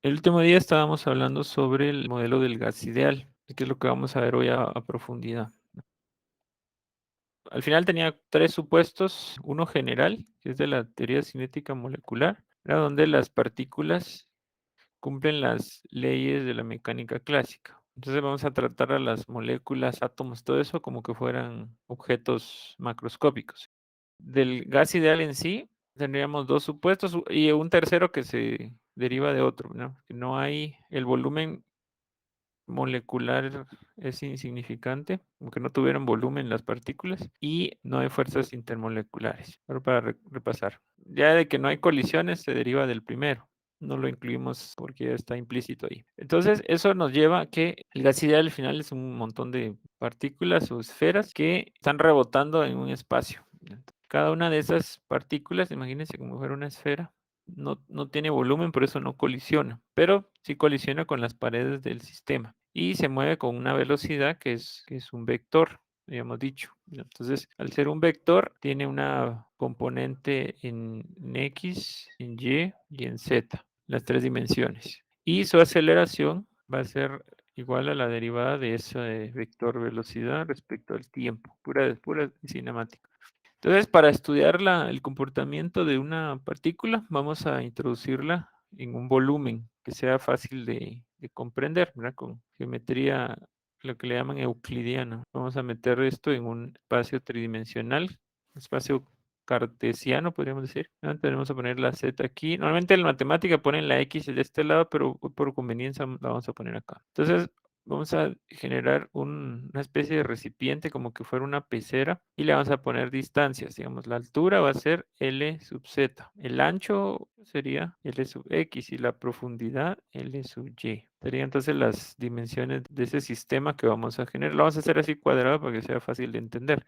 El último día estábamos hablando sobre el modelo del gas ideal, que es lo que vamos a ver hoy a profundidad. Al final tenía tres supuestos, uno general, que es de la teoría cinética molecular, era donde las partículas cumplen las leyes de la mecánica clásica. Entonces vamos a tratar a las moléculas, átomos, todo eso como que fueran objetos macroscópicos. Del gas ideal en sí, tendríamos dos supuestos y un tercero que se deriva de otro, ¿no? Que no hay el volumen molecular es insignificante, aunque no tuvieran volumen las partículas, y no hay fuerzas intermoleculares. Pero para repasar, ya de que no hay colisiones se deriva del primero. No lo incluimos porque ya está implícito ahí. Entonces, eso nos lleva a que el gas ideal al final es un montón de partículas o esferas que están rebotando en un espacio. Cada una de esas partículas, imagínense como fuera una esfera, no tiene volumen, por eso no colisiona, pero sí colisiona con las paredes del sistema y se mueve con una velocidad que es un vector, habíamos dicho. Entonces, al ser un vector, tiene una componente en X, en Y y en Z, las tres dimensiones. Y su aceleración va a ser igual a la derivada de ese vector velocidad respecto al tiempo, pura cinemática. Entonces, para estudiar el comportamiento de una partícula, vamos a introducirla en un volumen que sea fácil de comprender, ¿verdad? Con geometría, lo que le llaman euclidiana. Vamos a meter esto en un espacio tridimensional, espacio cartesiano, podríamos decir. ¿No? Tenemos a poner la Z aquí. Normalmente en la matemática ponen la X de este lado, pero por conveniencia la vamos a poner acá. Entonces, vamos a generar una especie de recipiente como que fuera una pecera y le vamos a poner distancias. Digamos, la altura va a ser L sub Z. El ancho sería L sub X y la profundidad L sub Y. Serían entonces las dimensiones de ese sistema que vamos a generar. Lo vamos a hacer así cuadrado para que sea fácil de entender.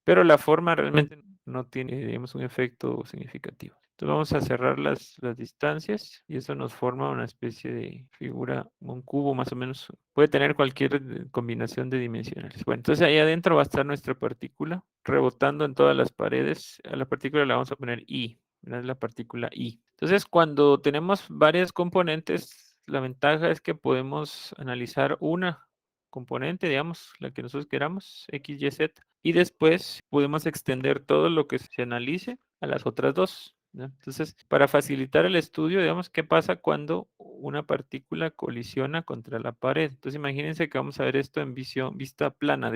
Pero la forma realmente no tiene, digamos, un efecto significativo. Entonces vamos a cerrar las distancias y eso nos forma una especie de figura, un cubo más o menos. Puede tener cualquier combinación de dimensionales. Bueno, entonces ahí adentro va a estar nuestra partícula rebotando en todas las paredes. A la partícula la vamos a poner I, es la partícula I. Entonces cuando tenemos varias componentes, la ventaja es que podemos analizar una componente, digamos, la que nosotros queramos, X, Y, Z, y después podemos extender todo lo que se analice a las otras dos, ¿no? Entonces, para facilitar el estudio, digamos, ¿qué pasa cuando una partícula colisiona contra la pared? Entonces, imagínense que vamos a ver esto en vista plana,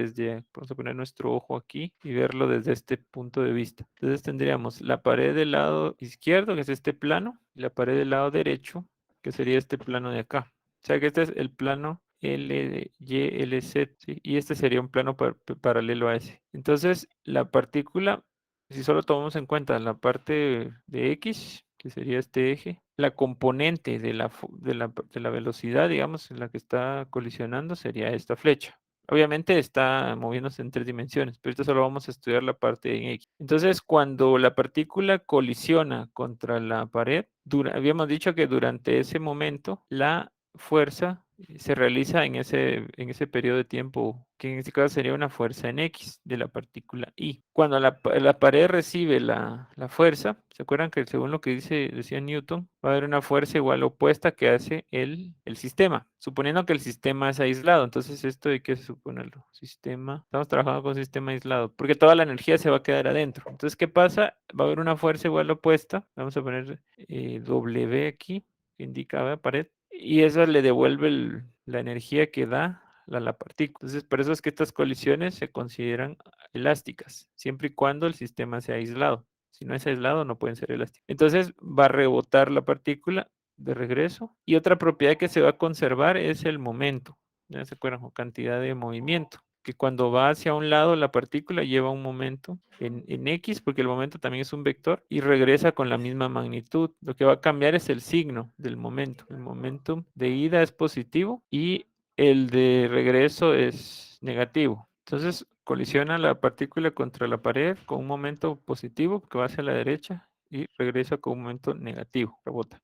vamos a poner nuestro ojo aquí y verlo desde este punto de vista. Entonces, tendríamos la pared del lado izquierdo, que es este plano, y la pared del lado derecho, que sería este plano de acá. O sea que este es el plano L, Y, L, Z, ¿sí? Y este sería un plano paralelo a ese. Entonces, la partícula, si solo tomamos en cuenta la parte de X, que sería este eje, la componente de la velocidad, digamos, en la que está colisionando sería esta flecha. Obviamente está moviéndose en tres dimensiones, pero esto solo vamos a estudiar la parte en X. Entonces, cuando la partícula colisiona contra la pared, habíamos dicho que durante ese momento la fuerza se realiza en ese periodo de tiempo, que en este caso sería una fuerza en X de la partícula I. Cuando la pared recibe la fuerza, ¿se acuerdan que según lo que decía Newton, va a haber una fuerza igual opuesta que hace el sistema? Suponiendo que el sistema es aislado, entonces esto hay que suponerlo. Sistema, estamos trabajando con sistema aislado, porque toda la energía se va a quedar adentro. Entonces, ¿qué pasa? Va a haber una fuerza igual opuesta. Vamos a poner W aquí, que indica la pared, y eso le devuelve la energía que da la partícula. Entonces, por eso es que estas colisiones se consideran elásticas, siempre y cuando el sistema sea aislado. Si no es aislado, no pueden ser elásticas. Entonces, va a rebotar la partícula de regreso. Y otra propiedad que se va a conservar es el momento. ¿Ya se acuerdan? O cantidad de movimiento. Que cuando va hacia un lado la partícula lleva un momento en X, porque el momento también es un vector, y regresa con la misma magnitud. Lo que va a cambiar es el signo del momento. El momento de ida es positivo y el de regreso es negativo. Entonces colisiona la partícula contra la pared con un momento positivo que va hacia la derecha y regresa con un momento negativo, rebota.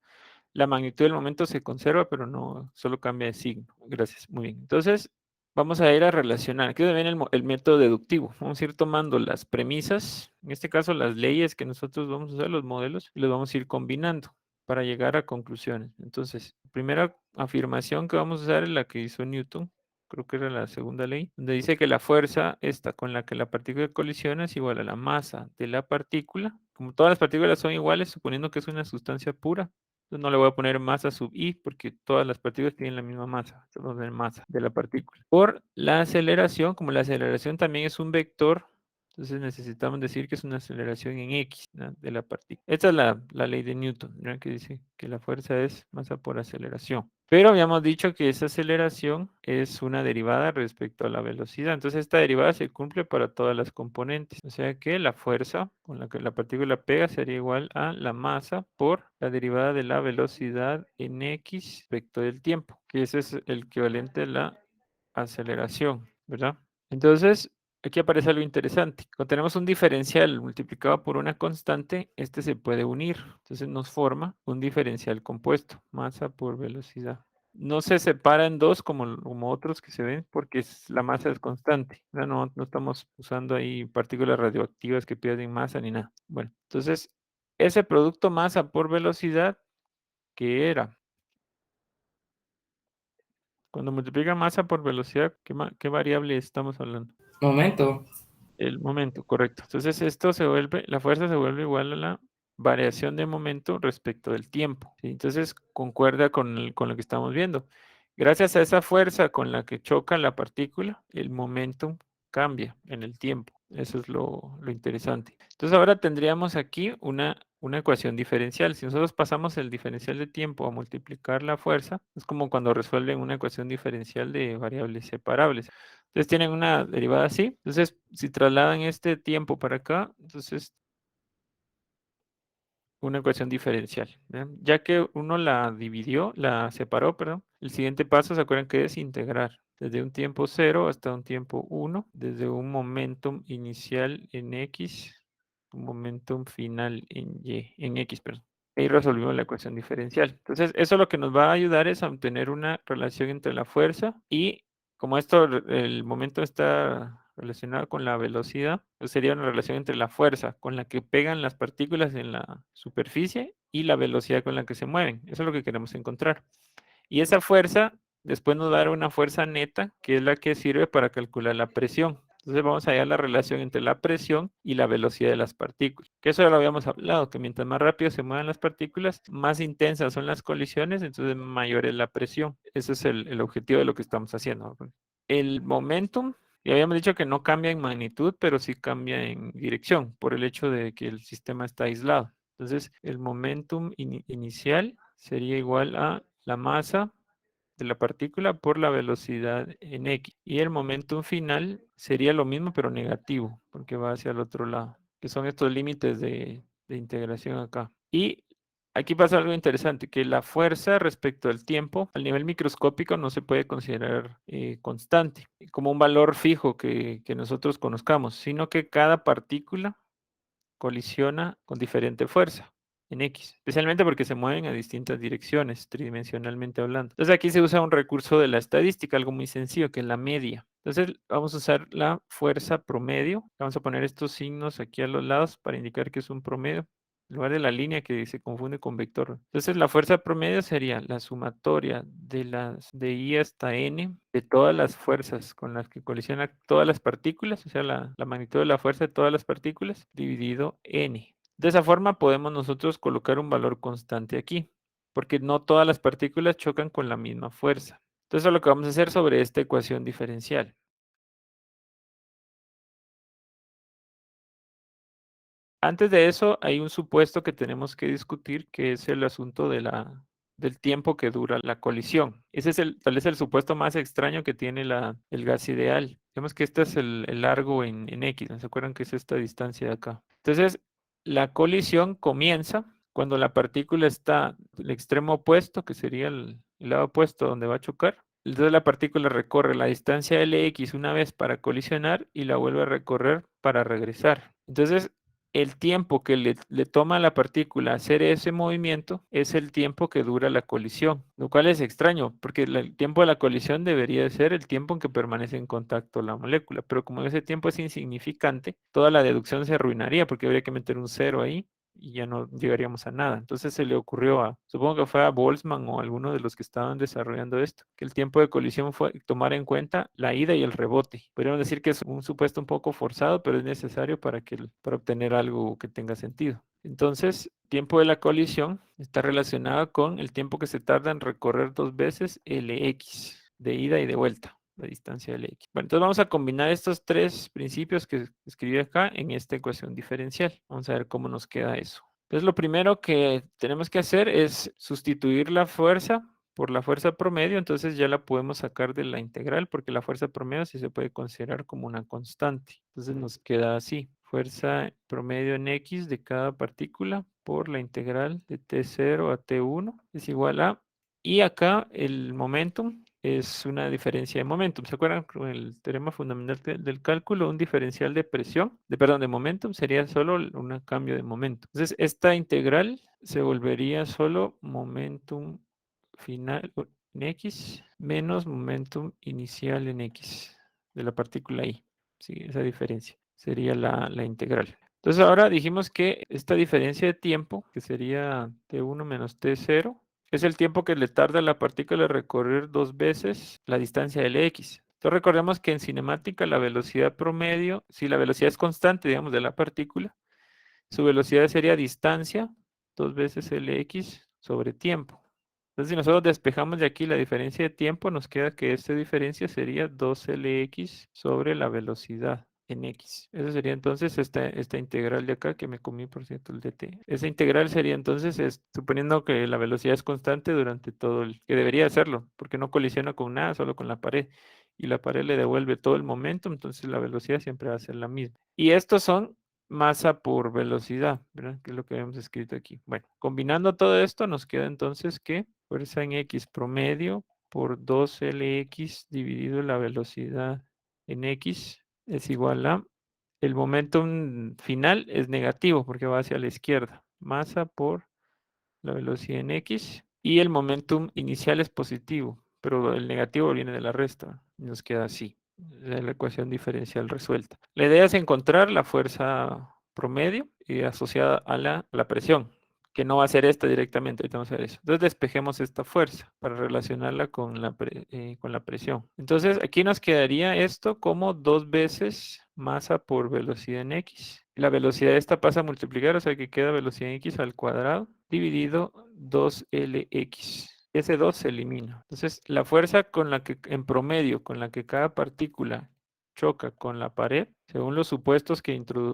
La magnitud del momento se conserva, pero no, solo cambia de signo. Gracias, muy bien. Entonces, vamos a ir a relacionar. Aquí viene el método deductivo. Vamos a ir tomando las premisas, en este caso las leyes que nosotros vamos a usar, los modelos, y los vamos a ir combinando para llegar a conclusiones. Entonces, primera afirmación que vamos a usar es la que hizo Newton, creo que era la segunda ley, donde dice que la fuerza esta con la que la partícula colisiona es igual a la masa de la partícula. Como todas las partículas son iguales, suponiendo que es una sustancia pura, entonces no le voy a poner masa sub i porque todas las partículas tienen la misma masa, solo de masa de la partícula. Por la aceleración, como la aceleración también es un vector, entonces necesitamos decir que es una aceleración en x, ¿no?, de la partícula. Esta es la ley de Newton, ¿no?, que dice que la fuerza es masa por aceleración. Pero habíamos dicho que esa aceleración es una derivada respecto a la velocidad. Entonces esta derivada se cumple para todas las componentes. O sea que la fuerza con la que la partícula pega sería igual a la masa por la derivada de la velocidad en x respecto del tiempo, que ese es el equivalente a la aceleración, ¿verdad? Entonces, aquí aparece algo interesante. Cuando tenemos un diferencial multiplicado por una constante, este se puede unir. Entonces nos forma un diferencial compuesto, masa por velocidad. No se separa en dos como otros que se ven porque la masa es constante. No estamos usando ahí partículas radioactivas que pierden masa ni nada. Bueno, entonces ese producto masa por velocidad, ¿qué era? Cuando multiplica masa por velocidad, ¿qué variable estamos hablando? Momento. El momento, correcto. Entonces esto se vuelve, la fuerza se vuelve igual a la variación de momento respecto del tiempo, ¿sí? Entonces concuerda con lo que estamos viendo. Gracias a esa fuerza con la que choca la partícula, el momentum cambia en el tiempo. Eso es lo interesante. Entonces ahora tendríamos aquí una ecuación diferencial. Si nosotros pasamos el diferencial de tiempo a multiplicar la fuerza, es como cuando resuelven una ecuación diferencial de variables separables. Entonces tienen una derivada así. Entonces, si trasladan este tiempo para acá, entonces una ecuación diferencial, ¿bien? Ya que uno la dividió, la separó, perdón, el siguiente paso, ¿se acuerdan que es integrar? Desde un tiempo 0 hasta un tiempo 1, desde un momentum inicial en x, un momentum final en y, en x, perdón. Ahí resolvimos la ecuación diferencial. Entonces, eso lo que nos va a ayudar es a obtener una relación entre la fuerza y, como esto, el momento está relacionado con la velocidad, pues sería una relación entre la fuerza con la que pegan las partículas en la superficie y la velocidad con la que se mueven. Eso es lo que queremos encontrar. Y esa fuerza después nos dará una fuerza neta, que es la que sirve para calcular la presión. Entonces vamos a hallar la relación entre la presión y la velocidad de las partículas. Que eso ya lo habíamos hablado, que mientras más rápido se muevan las partículas, más intensas son las colisiones, entonces mayor es la presión. Ese es el objetivo de lo que estamos haciendo. El momentum, ya habíamos dicho que no cambia en magnitud, pero sí cambia en dirección, por el hecho de que el sistema está aislado. Entonces, el momentum inicial sería igual a la masa de la partícula por la velocidad en x. Y el momentum final sería lo mismo, pero negativo, porque va hacia el otro lado, que son estos límites de integración acá. Y aquí pasa algo interesante, que la fuerza respecto al tiempo, al nivel microscópico, no se puede considerar constante, como un valor fijo que nosotros conozcamos, sino que cada partícula colisiona con diferente fuerza en X, especialmente porque se mueven a distintas direcciones, tridimensionalmente hablando. Entonces aquí se usa un recurso de la estadística, algo muy sencillo, que es la media. Entonces vamos a usar la fuerza promedio. Vamos a poner estos signos aquí a los lados para indicar que es un promedio, en lugar de la línea que se confunde con vector. Entonces la fuerza promedio sería la sumatoria de I hasta N de todas las fuerzas con las que colisionan todas las partículas, o sea, la magnitud de la fuerza de todas las partículas, dividido N. De esa forma podemos nosotros colocar un valor constante aquí, porque no todas las partículas chocan con la misma fuerza. Entonces, eso es lo que vamos a hacer sobre esta ecuación diferencial. Antes de eso, hay un supuesto que tenemos que discutir, que es el asunto del tiempo que dura la colisión. Ese es tal vez el supuesto más extraño que tiene el gas ideal. Vemos que este es el largo en X, ¿no? ¿Se acuerdan que es esta distancia de acá? Entonces, la colisión comienza cuando la partícula está en el extremo opuesto, que sería el lado opuesto donde va a chocar. Entonces la partícula recorre la distancia Lx una vez para colisionar y la vuelve a recorrer para regresar. Entonces, el tiempo que le toma a la partícula hacer ese movimiento es el tiempo que dura la colisión, lo cual es extraño, porque el tiempo de la colisión debería ser el tiempo en que permanece en contacto la molécula, pero como ese tiempo es insignificante, toda la deducción se arruinaría porque habría que meter un cero ahí y ya no llegaríamos a nada. Entonces se le ocurrió supongo que fue a Boltzmann o alguno de los que estaban desarrollando esto, que el tiempo de colisión fue tomar en cuenta la ida y el rebote. Podríamos decir que es un supuesto un poco forzado, pero es necesario para obtener algo que tenga sentido. Entonces, tiempo de la colisión está relacionado con el tiempo que se tarda en recorrer dos veces Lx de ida y de vuelta, la distancia de Lx. Bueno, entonces vamos a combinar estos tres principios que escribí acá en esta ecuación diferencial. Vamos a ver cómo nos queda eso. Entonces, lo primero que tenemos que hacer es sustituir la fuerza por la fuerza promedio, entonces ya la podemos sacar de la integral porque la fuerza promedio sí se puede considerar como una constante. Entonces nos queda así, fuerza promedio en X de cada partícula por la integral de T0 a T1 es igual a, y acá el momentum es una diferencia de momentum. ¿Se acuerdan con el teorema fundamental del cálculo? Un diferencial de presión, perdón, de momentum sería solo un cambio de momento. Entonces, esta integral se volvería solo momentum final en X menos momentum inicial en X de la partícula I. Sí, esa diferencia sería la integral. Entonces ahora dijimos que esta diferencia de tiempo, que sería T1 menos T0, es el tiempo que le tarda a la partícula recorrer dos veces la distancia del X. Entonces recordemos que en cinemática la velocidad promedio, si la velocidad es constante, digamos, de la partícula, su velocidad sería distancia, dos veces Lx sobre tiempo. Entonces, si nosotros despejamos de aquí la diferencia de tiempo, nos queda que esta diferencia sería 2Lx sobre la velocidad en X. Eso sería entonces esta integral de acá que me comí, por cierto, el dt. Esa integral sería entonces, suponiendo que la velocidad es constante durante todo que debería hacerlo, porque no colisiona con nada, solo con la pared. Y la pared le devuelve todo el momento, entonces la velocidad siempre va a ser la misma. Y estos son masa por velocidad, ¿verdad? Que es lo que habíamos escrito aquí. Bueno, combinando todo esto, nos queda entonces que fuerza en X promedio por 2Lx dividido la velocidad en X es igual a, el momentum final es negativo porque va hacia la izquierda, masa por la velocidad en X y el momentum inicial es positivo, pero el negativo viene de la resta, nos queda así, es la ecuación diferencial resuelta. La idea es encontrar la fuerza promedio y asociada a la presión, que no va a ser esta directamente, ahorita vamos a ver eso. Entonces despejemos esta fuerza para relacionarla con la presión. Entonces aquí nos quedaría esto como dos veces masa por velocidad en X. La velocidad de esta pasa a multiplicar, o sea que queda velocidad en X al cuadrado dividido 2Lx. Ese 2 se elimina. Entonces la fuerza con la que, en promedio, con la que cada partícula choca con la pared, según los supuestos que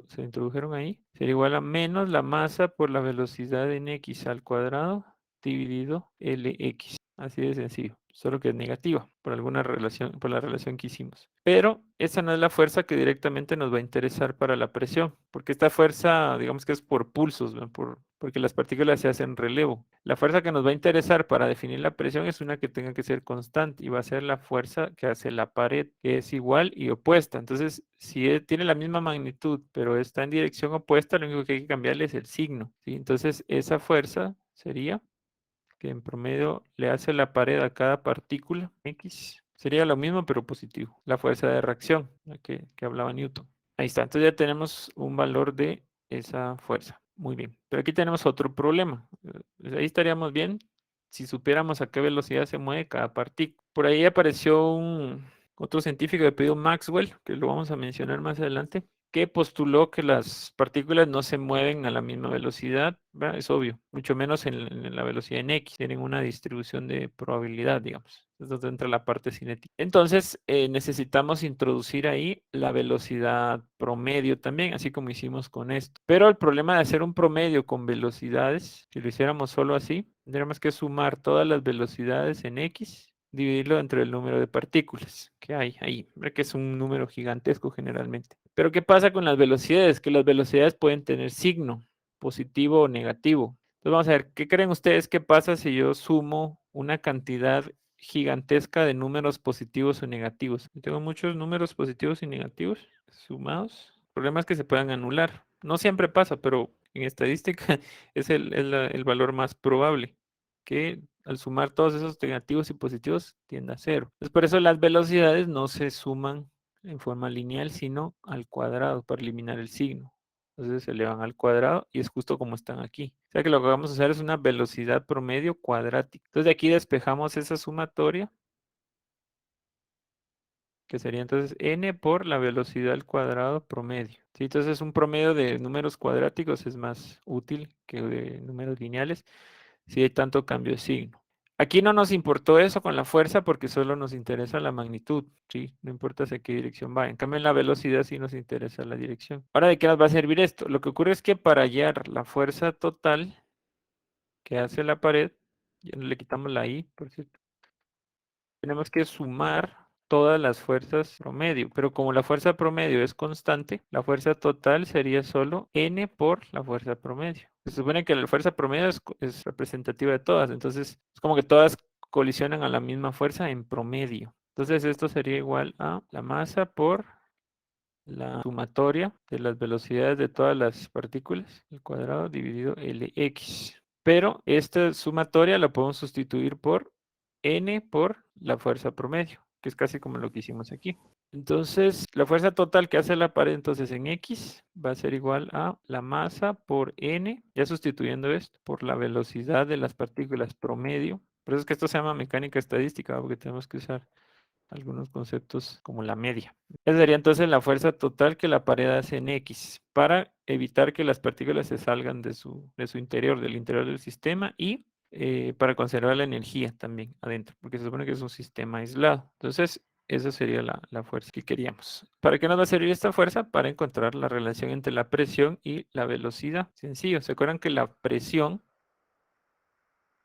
se introdujeron ahí, sería igual a menos la masa por la velocidad en X al cuadrado dividido Lx. Así de sencillo, solo que es negativa por alguna relación, por la relación que hicimos. Pero esa no es la fuerza que directamente nos va a interesar para la presión, porque esta fuerza, digamos que es por pulsos, ¿no? Porque las partículas se hacen relevo. La fuerza que nos va a interesar para definir la presión es una que tenga que ser constante y va a ser la fuerza que hace la pared, que es igual y opuesta. Entonces, si tiene la misma magnitud, pero está en dirección opuesta, lo único que hay que cambiarle es el signo, ¿sí? Entonces, esa fuerza sería que en promedio le hace la pared a cada partícula X. Sería lo mismo, pero positivo. La fuerza de reacción, la que hablaba Newton. Ahí está. Entonces ya tenemos un valor de esa fuerza. Muy bien. Pero aquí tenemos otro problema. Ahí estaríamos bien si supiéramos a qué velocidad se mueve cada partícula. Por ahí apareció otro científico de apellido Maxwell, que lo vamos a mencionar más adelante, que postuló que las partículas no se mueven a la misma velocidad, ¿verdad? Es obvio, mucho menos en la velocidad en X, tienen una distribución de probabilidad, digamos. Es donde entra la parte cinética. Entonces, necesitamos introducir ahí la velocidad promedio también, así como hicimos con esto. Pero el problema de hacer un promedio con velocidades, si lo hiciéramos solo así, tendríamos que sumar todas las velocidades en X, dividirlo entre el número de partículas que hay ahí, que es un número gigantesco generalmente. Pero ¿qué pasa con las velocidades? Que las velocidades pueden tener signo, positivo o negativo. Entonces vamos a ver, ¿qué creen ustedes que pasa si yo sumo una cantidad gigantesca de números positivos o negativos? Yo tengo muchos números positivos y negativos sumados. El problema es que se puedan anular. No siempre pasa, pero en estadística es el valor más probable, que al sumar todos esos negativos y positivos tiende a cero. Entonces, por eso las velocidades no se suman en forma lineal, sino al cuadrado para eliminar el signo. Entonces se elevan al cuadrado y es justo como están aquí. O sea que lo que vamos a hacer es una velocidad promedio cuadrática. Entonces de aquí despejamos esa sumatoria, que sería entonces n por la velocidad al cuadrado promedio. ¿Sí? Entonces un promedio de números cuadráticos es más útil que de números lineales si hay tanto cambio de signo. Aquí no nos importó eso con la fuerza porque solo nos interesa la magnitud, ¿sí? No importa hacia qué dirección va. En cambio, en la velocidad sí nos interesa la dirección. Ahora, ¿de qué nos va a servir esto? Lo que ocurre es que para hallar la fuerza total que hace la pared, ya no le quitamos la I, por cierto, tenemos que sumar todas las fuerzas promedio, pero como la fuerza promedio es constante, la fuerza total sería solo n por la fuerza promedio. Se supone que la fuerza promedio es representativa de todas, entonces es como que todas colisionan a la misma fuerza en promedio. Entonces esto sería igual a la masa por la sumatoria de las velocidades de todas las partículas al cuadrado dividido Lx. Pero esta sumatoria la podemos sustituir por n por la fuerza promedio, que es casi como lo que hicimos aquí. Entonces, la fuerza total que hace la pared entonces en X va a ser igual a la masa por n, ya sustituyendo esto, por la velocidad de las partículas promedio. Por eso es que esto se llama mecánica estadística, porque tenemos que usar algunos conceptos como la media. Esa sería entonces la fuerza total que la pared hace en X para evitar que las partículas se salgan de su interior, del interior del sistema y para conservar la energía también adentro, porque se supone que es un sistema aislado. Entonces, esa sería la fuerza que queríamos. ¿Para qué nos va a servir esta fuerza? Para encontrar la relación entre la presión y la velocidad. Sencillo. ¿Se acuerdan que la presión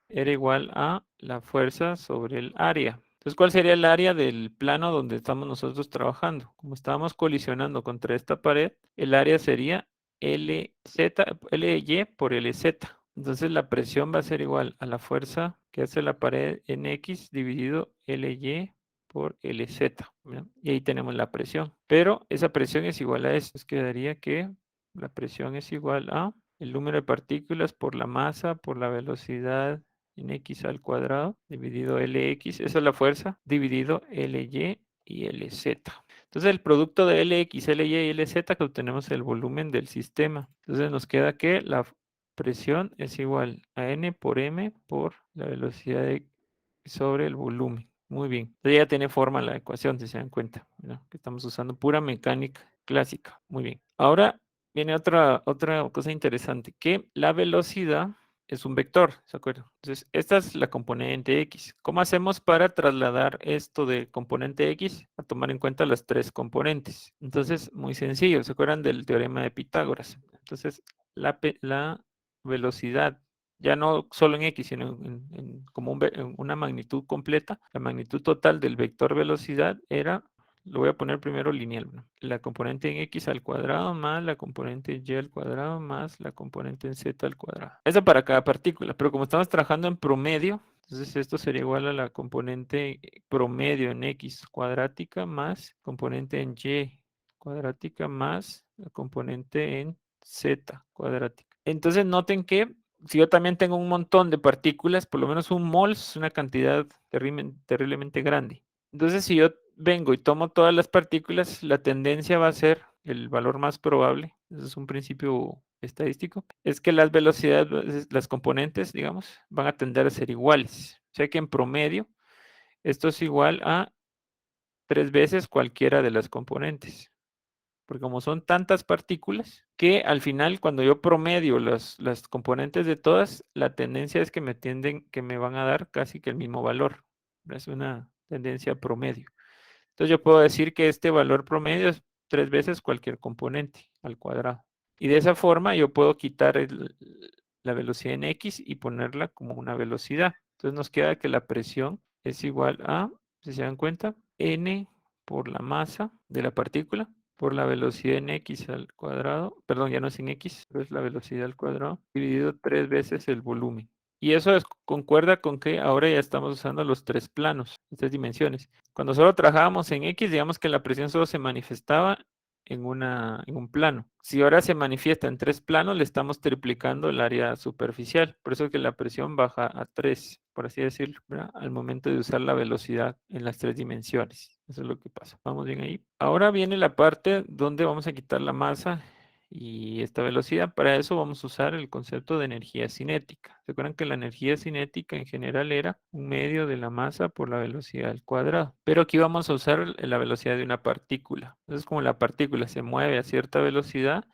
era igual a la fuerza sobre el área? Entonces, ¿cuál sería el área del plano donde estamos nosotros trabajando? Como estábamos colisionando contra esta pared, el área sería LZ, LY por LZ. Entonces, la presión va a ser igual a la fuerza que hace la pared en X dividido LY por LZ. ¿Verdad? Y ahí tenemos la presión. Pero esa presión es igual a esto. Entonces, quedaría que la presión es igual a el número de partículas por la masa por la velocidad en x al cuadrado dividido Lx, esa es la fuerza, dividido Ly y Lz. Entonces el producto de Lx, Ly y Lz que obtenemos el volumen del sistema. Entonces nos queda que la presión es igual a n por m por la velocidad sobre el volumen. Muy bien. Entonces ya tiene forma la ecuación, si se dan cuenta, ¿no? Que estamos usando pura mecánica clásica. Muy bien. Ahora viene otra cosa interesante, que la velocidad es un vector, ¿se acuerdan? Entonces, esta es la componente X. ¿Cómo hacemos para trasladar esto de componente X a tomar en cuenta las tres componentes? Entonces, muy sencillo, ¿se acuerdan del teorema de Pitágoras? Entonces, la velocidad, ya no solo en X, sino como en una magnitud completa, la magnitud total del vector velocidad era, lo voy a poner primero lineal, ¿no? La componente en X al cuadrado más la componente en Y al cuadrado más la componente en Z al cuadrado. Esa para cada partícula, pero como estamos trabajando en promedio, entonces esto sería igual a la componente promedio en X cuadrática más componente en Y cuadrática más la componente en Z cuadrática. Entonces noten que si yo también tengo un montón de partículas, por lo menos un mol es una cantidad terriblemente grande. Entonces, si yo vengo y tomo todas las partículas, la tendencia va a ser el valor más probable, ese es un principio estadístico, es que las velocidades, las componentes, digamos, van a tender a ser iguales. O sea que en promedio, esto es igual a 3 veces cualquiera de las componentes. Porque como son tantas partículas, que al final cuando yo promedio las componentes de todas, la tendencia es que que me van a dar casi que el mismo valor. Es una tendencia promedio. Entonces yo puedo decir que este valor promedio es 3 veces cualquier componente al cuadrado. Y de esa forma yo puedo quitar la velocidad en X y ponerla como una velocidad. Entonces nos queda que la presión es igual a, si se dan cuenta, N por la masa de la partícula por la velocidad en X al cuadrado, perdón, ya no es en X, pero es la velocidad al cuadrado, dividido 3 veces el volumen. Y eso concuerda con que ahora ya estamos usando los tres planos, estas dimensiones. Cuando solo trabajábamos en X, digamos que la presión solo se manifestaba en un plano. Si ahora se manifiesta en tres planos, le estamos triplicando el área superficial. Por eso es que la presión baja a 3, por así decirlo, ¿verdad? Al momento de usar la velocidad en las tres dimensiones. Eso es lo que pasa. Vamos bien ahí. Ahora viene la parte donde vamos a quitar la masa y esta velocidad. Para eso vamos a usar el concepto de energía cinética. ¿Se acuerdan que la energía cinética en general era un medio de la masa por la velocidad al cuadrado? Pero aquí vamos a usar la velocidad de una partícula. Entonces, como la partícula se mueve a cierta velocidad,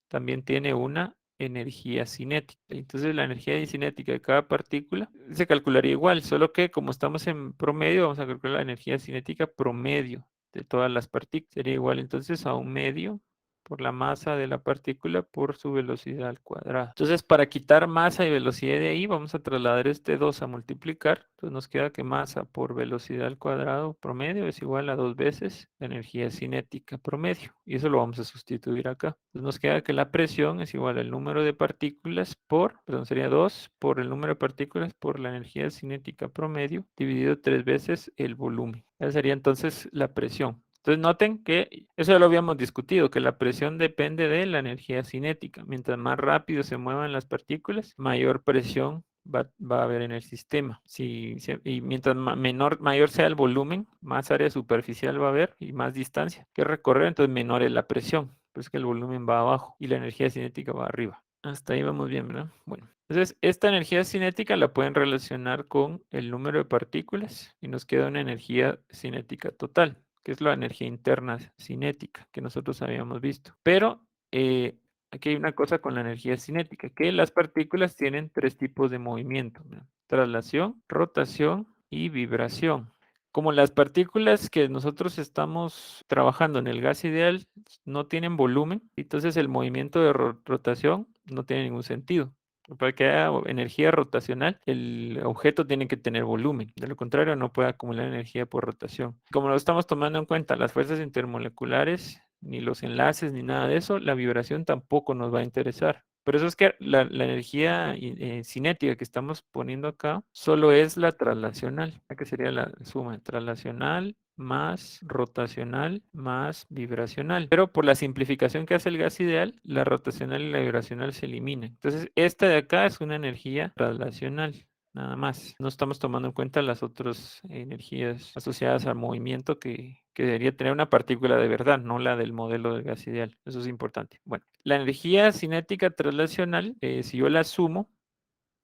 también tiene una energía cinética. Entonces, la energía cinética de cada partícula se calcularía igual, solo que como estamos en promedio, vamos a calcular la energía cinética promedio de todas las partículas. Sería igual entonces a un medio por la masa de la partícula por su velocidad al cuadrado. Entonces, para quitar masa y velocidad de ahí, vamos a trasladar este 2 a multiplicar. Entonces, nos queda que masa por velocidad al cuadrado promedio es igual a 2 veces la energía cinética promedio. Y eso lo vamos a sustituir acá. Entonces, nos queda que la presión es igual al número de partículas perdón, sería 2 por el número de partículas por la energía cinética promedio dividido 3 veces el volumen. Esa sería entonces la presión. Entonces noten que eso ya lo habíamos discutido, que la presión depende de la energía cinética. Mientras más rápido se muevan las partículas, mayor presión va a haber en el sistema. Y mientras mayor sea el volumen, más área superficial va a haber y más distancia que recorrer, entonces menor es la presión. Pues que el volumen va abajo y la energía cinética va arriba. Hasta ahí vamos bien, ¿verdad? Bueno, entonces esta energía cinética la pueden relacionar con el número de partículas y nos queda una energía cinética total, que es la energía interna cinética que nosotros habíamos visto. Pero aquí hay una cosa con la energía cinética, que las partículas tienen 3 tipos de movimiento, ¿verdad? Traslación, rotación y vibración. Como las partículas que nosotros estamos trabajando en el gas ideal no tienen volumen, entonces el movimiento de rotación no tiene ningún sentido. Para que haya energía rotacional, el objeto tiene que tener volumen. De lo contrario, no puede acumular energía por rotación. Como no estamos tomando en cuenta las fuerzas intermoleculares, ni los enlaces, ni nada de eso, la vibración tampoco nos va a interesar. Por eso es que la energía cinética que estamos poniendo acá solo es la traslacional, que sería la suma traslacional más rotacional más vibracional. Pero por la simplificación que hace el gas ideal, la rotacional y la vibracional se eliminan. Entonces, esta de acá es una energía traslacional. Nada más. No estamos tomando en cuenta las otras energías asociadas al movimiento que debería tener una partícula de verdad, no la del modelo del gas ideal. Eso es importante. Bueno, la energía cinética traslacional, si yo la sumo,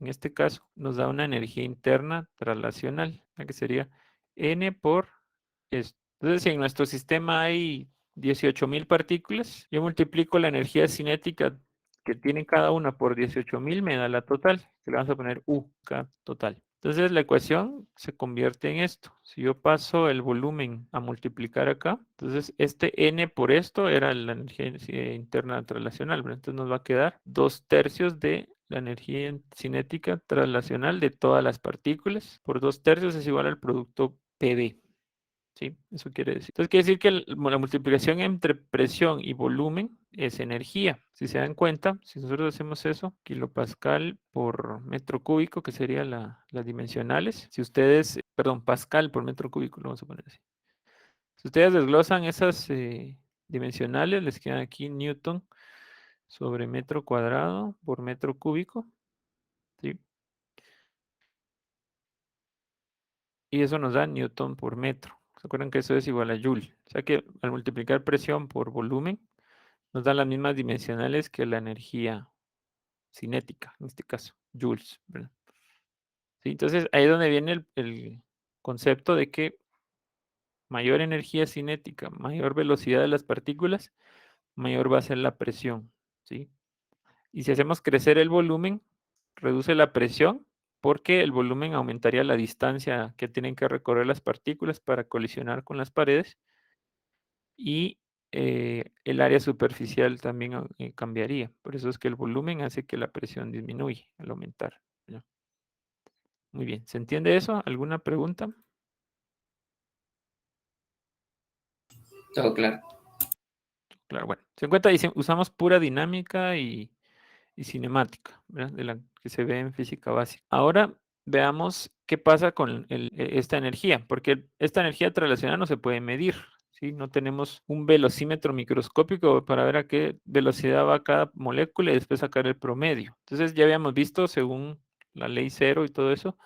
en este caso, nos da una energía interna traslacional, que sería N por esto. Entonces, si en nuestro sistema hay 18.000 partículas, yo multiplico la energía cinética que tienen cada una por 18.000, me da la total, que le vamos a poner U, K total. Entonces, la ecuación se convierte en esto. Si yo paso el volumen a multiplicar acá, entonces este N por esto era la energía interna traslacional, ¿verdad? Entonces nos va a quedar 2/3 de la energía cinética traslacional de todas las partículas por 2/3 es igual al producto PV. Sí, eso quiere decir. Entonces quiere decir que la multiplicación entre presión y volumen es energía. Si se dan cuenta, si nosotros hacemos eso, kilopascal por metro cúbico, que serían las dimensionales. Si ustedes, perdón, pascal por metro cúbico, lo vamos a poner así. Si ustedes desglosan esas dimensionales, les queda aquí newton sobre metro cuadrado por metro cúbico. ¿Sí? Y eso nos da newton por metro. ¿Se acuerdan que eso es igual a joule? O sea que al multiplicar presión por volumen, nos dan las mismas dimensionales que la energía cinética, en este caso, joules, ¿verdad? ¿Sí? Entonces, ahí es donde viene el concepto de que mayor energía cinética, mayor velocidad de las partículas, mayor va a ser la presión, ¿sí? Y si hacemos crecer el volumen, reduce la presión, porque el volumen aumentaría la distancia que tienen que recorrer las partículas para colisionar con las paredes y el área superficial también cambiaría. Por eso es que el volumen hace que la presión disminuya al aumentar, ¿no? Muy bien, ¿se entiende eso? ¿Alguna pregunta? Todo claro. Claro, bueno, se encuentra, dice, usamos pura dinámica y cinemática, ¿verdad? De la que se ve en física básica. Ahora veamos qué pasa con esta energía, porque esta energía traslacional no se puede medir, ¿sí? No tenemos un velocímetro microscópico para ver a qué velocidad va cada molécula y después sacar el promedio. Entonces ya habíamos visto, según la ley cero y todo eso,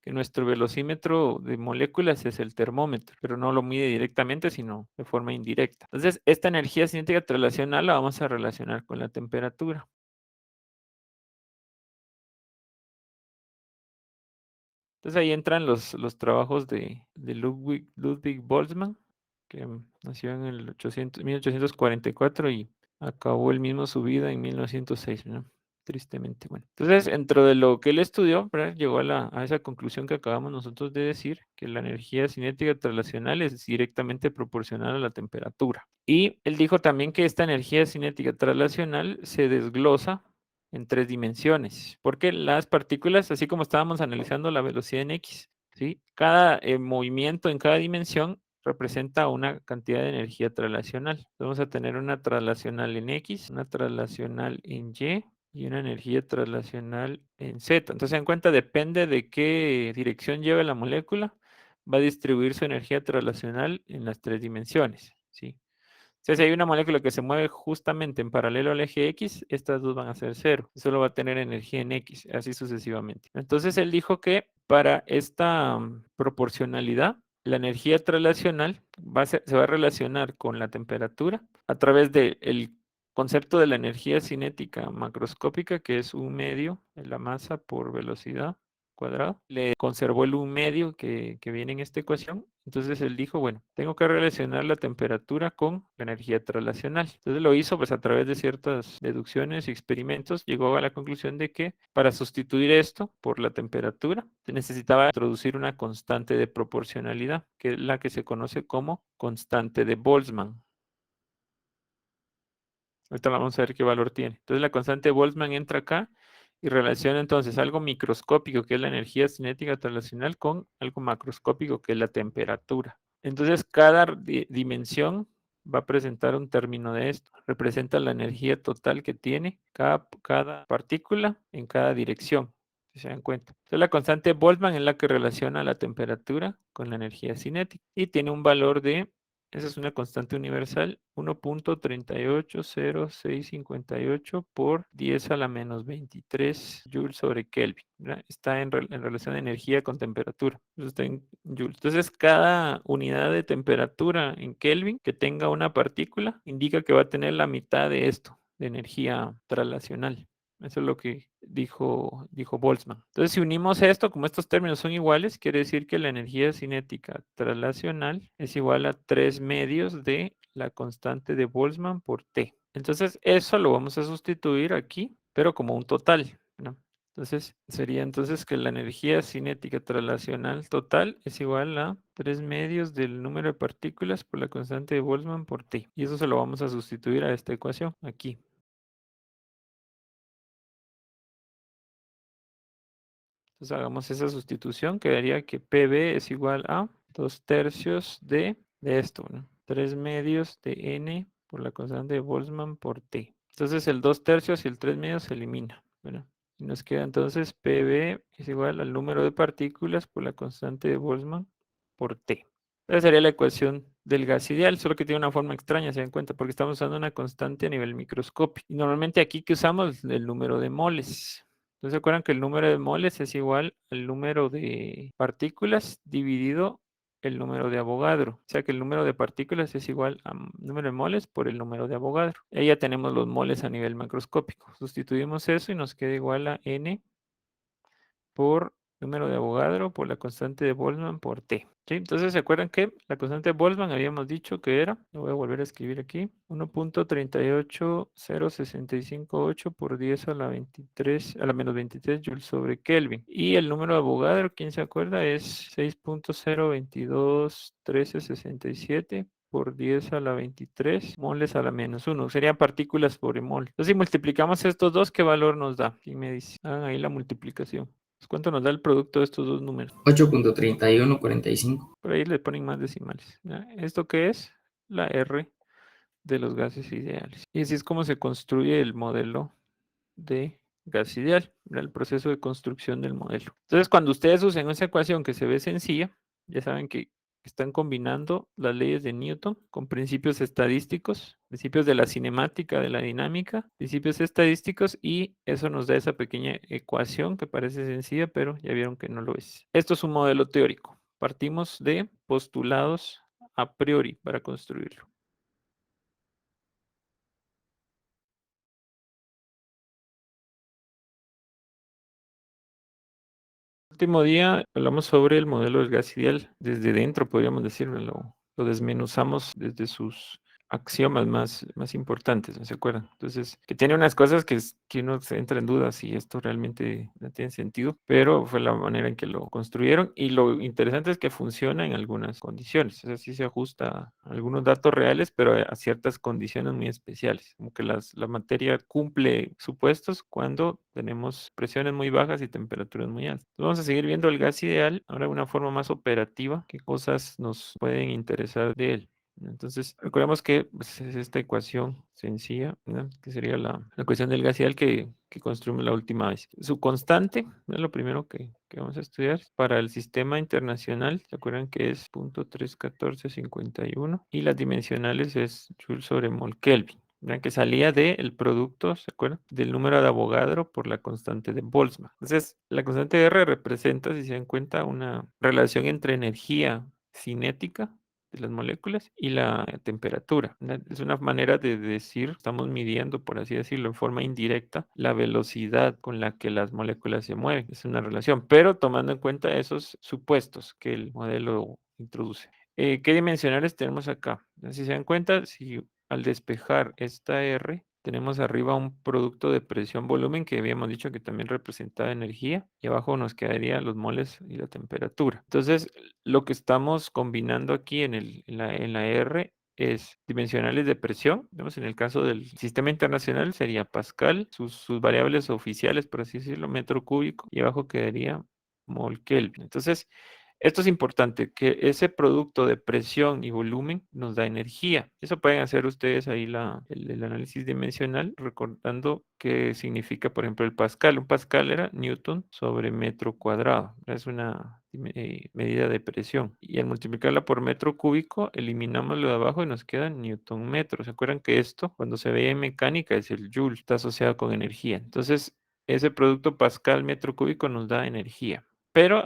que nuestro velocímetro de moléculas es el termómetro, pero no lo mide directamente, sino de forma indirecta. Entonces, esta energía cinética traslacional la vamos a relacionar con la temperatura. Entonces ahí entran los trabajos de Ludwig Boltzmann, que nació en el 1844 y acabó él mismo su vida en 1906, ¿no? Tristemente, bueno. Entonces, dentro de lo que él estudió, ¿verdad? Llegó a esa conclusión que acabamos nosotros de decir, que la energía cinética traslacional es directamente proporcional a la temperatura. Y él dijo también que esta energía cinética traslacional se desglosa en 3 dimensiones, porque las partículas, así como estábamos analizando la velocidad en X, ¿sí? Cada movimiento en cada dimensión representa una cantidad de energía traslacional. Vamos a tener una traslacional en X, una traslacional en Y una energía traslacional en Z. Entonces, en cuenta, depende de qué dirección lleve la molécula, va a distribuir su energía traslacional en las 3 dimensiones, ¿sí? Sea, si hay una molécula que se mueve justamente en paralelo al eje X, estas dos van a ser cero. Solo va a tener energía en X, así sucesivamente. Entonces él dijo que para esta proporcionalidad, la energía traslacional se va a relacionar con la temperatura a través del concepto de la energía cinética macroscópica, que es U medio en la masa por velocidad cuadrado, le conservó el U medio que viene en esta ecuación. Entonces él dijo, bueno, tengo que relacionar la temperatura con la energía traslacional. Entonces lo hizo pues a través de ciertas deducciones y experimentos, llegó a la conclusión de que para sustituir esto por la temperatura, se necesitaba introducir una constante de proporcionalidad, que es la que se conoce como constante de Boltzmann. Ahorita vamos a ver qué valor tiene. Entonces la constante de Boltzmann entra acá y relaciona entonces algo microscópico, que es la energía cinética traslacional, con algo macroscópico, que es la temperatura. Entonces cada dimensión va a presentar un término de esto. Representa la energía total que tiene cada partícula en cada dirección, si se dan cuenta. Entonces la constante de Boltzmann es la que relaciona la temperatura con la energía cinética y tiene un valor de, esa es una constante universal, 1.3800658 por 10 a la menos 23 joules sobre Kelvin, ¿verdad? Está en relación de energía con temperatura. Eso está en joules. Entonces, cada unidad de temperatura en Kelvin que tenga una partícula indica que va a tener la mitad de esto, de energía traslacional. Eso es lo que dijo Boltzmann. Entonces, si unimos esto, como estos términos son iguales, quiere decir que la energía cinética traslacional es igual a 3 medios de la constante de Boltzmann por T. Entonces, eso lo vamos a sustituir aquí, pero como un total, ¿no? Entonces, sería entonces que la energía cinética traslacional total es igual a 3 medios del número de partículas por la constante de Boltzmann por T. Y eso se lo vamos a sustituir a esta ecuación aquí. Entonces hagamos esa sustitución, quedaría que PB es igual a 2/3 de esto, ¿no? 3 medios de N por la constante de Boltzmann por T. Entonces el 2/3 y el 3 medios se elimina, ¿verdad? Y nos queda entonces PB es igual al número de partículas por la constante de Boltzmann por T. Esa sería la ecuación del gas ideal, solo que tiene una forma extraña, se dan cuenta, porque estamos usando una constante a nivel microscópico. Y normalmente aquí que usamos el número de moles. Entonces, ¿se acuerdan que el número de moles es igual al número de partículas dividido el número de Avogadro? O sea que el número de partículas es igual al número de moles por el número de Avogadro. Ahí ya tenemos los moles a nivel macroscópico. Sustituimos eso y nos queda igual a N por número de Avogadro por la constante de Boltzmann por T. ¿Sí? Entonces, ¿se acuerdan que la constante de Boltzmann habíamos dicho que era? Lo voy a volver a escribir aquí. 1.3800658 por 10 a la 23, a la menos 23 joules sobre Kelvin. Y el número de Avogadro, ¿quién se acuerda? Es 6.0221367 por 10 a la 23 moles a la menos 1. Serían partículas por mol. Entonces, si multiplicamos estos dos, ¿qué valor nos da? ¿Quién me dice? Hagan ahí la multiplicación. ¿Cuánto nos da el producto de estos dos números? 8.3145. Por ahí le ponen más decimales. ¿Ya? ¿Esto qué es? La R de los gases ideales. Y así es como se construye el modelo de gas ideal, el proceso de construcción del modelo. Entonces, cuando ustedes usen esa ecuación que se ve sencilla, ya saben que están combinando las leyes de Newton con principios estadísticos, principios de la cinemática, de la dinámica, principios estadísticos, y eso nos da esa pequeña ecuación que parece sencilla, pero ya vieron que no lo es. Esto es un modelo teórico. Partimos de postulados a priori para construirlo. Último día hablamos sobre el modelo del gas ideal desde dentro, podríamos decirlo, lo desmenuzamos desde sus axiomas más importantes, ¿no se acuerdan? Entonces, que tiene unas cosas que uno se entra en duda si esto realmente no tiene sentido, pero fue la manera en que lo construyeron, y lo interesante es que funciona en algunas condiciones, o sea, sí se ajusta a algunos datos reales, pero a ciertas condiciones muy especiales, como que la materia cumple supuestos cuando tenemos presiones muy bajas y temperaturas muy altas. Vamos a seguir viendo el gas ideal, ahora de una forma más operativa, qué cosas nos pueden interesar de él. Entonces, recordemos que pues, es esta ecuación sencilla, ¿no? Que sería la ecuación del gas ideal que construimos la última vez. Su constante, es lo primero que vamos a estudiar, para el sistema internacional, ¿se acuerdan que es 0.31451? Y las dimensionales es Joule sobre mol Kelvin. Vean que salía del producto, ¿se acuerdan? Del número de Avogadro por la constante de Boltzmann. Entonces, la constante de R representa, si se dan cuenta, una relación entre energía cinética de las moléculas y la temperatura. Es una manera de decir, estamos midiendo, por así decirlo, en forma indirecta, la velocidad con la que las moléculas se mueven. Es una relación, pero tomando en cuenta esos supuestos que el modelo introduce. ¿Qué dimensionales tenemos acá? Si se dan cuenta, si al despejar esta R, tenemos arriba un producto de presión-volumen que habíamos dicho que también representaba energía, y abajo nos quedarían los moles y la temperatura. Entonces, lo que estamos combinando aquí en la R es dimensionales de presión. Vemos en el caso del sistema internacional sería Pascal, sus variables oficiales, por así decirlo, metro cúbico, y abajo quedaría mol Kelvin. Entonces, esto es importante, que ese producto de presión y volumen nos da energía. Eso pueden hacer ustedes ahí el análisis dimensional, recordando qué significa, por ejemplo, el pascal. Un pascal era Newton sobre metro cuadrado. Es una medida de presión. Y al multiplicarla por metro cúbico, eliminamos lo de abajo y nos queda Newton metro. ¿Se acuerdan que esto, cuando se veía en mecánica, es el Joule, está asociado con energía? Entonces, ese producto pascal metro cúbico nos da energía. Pero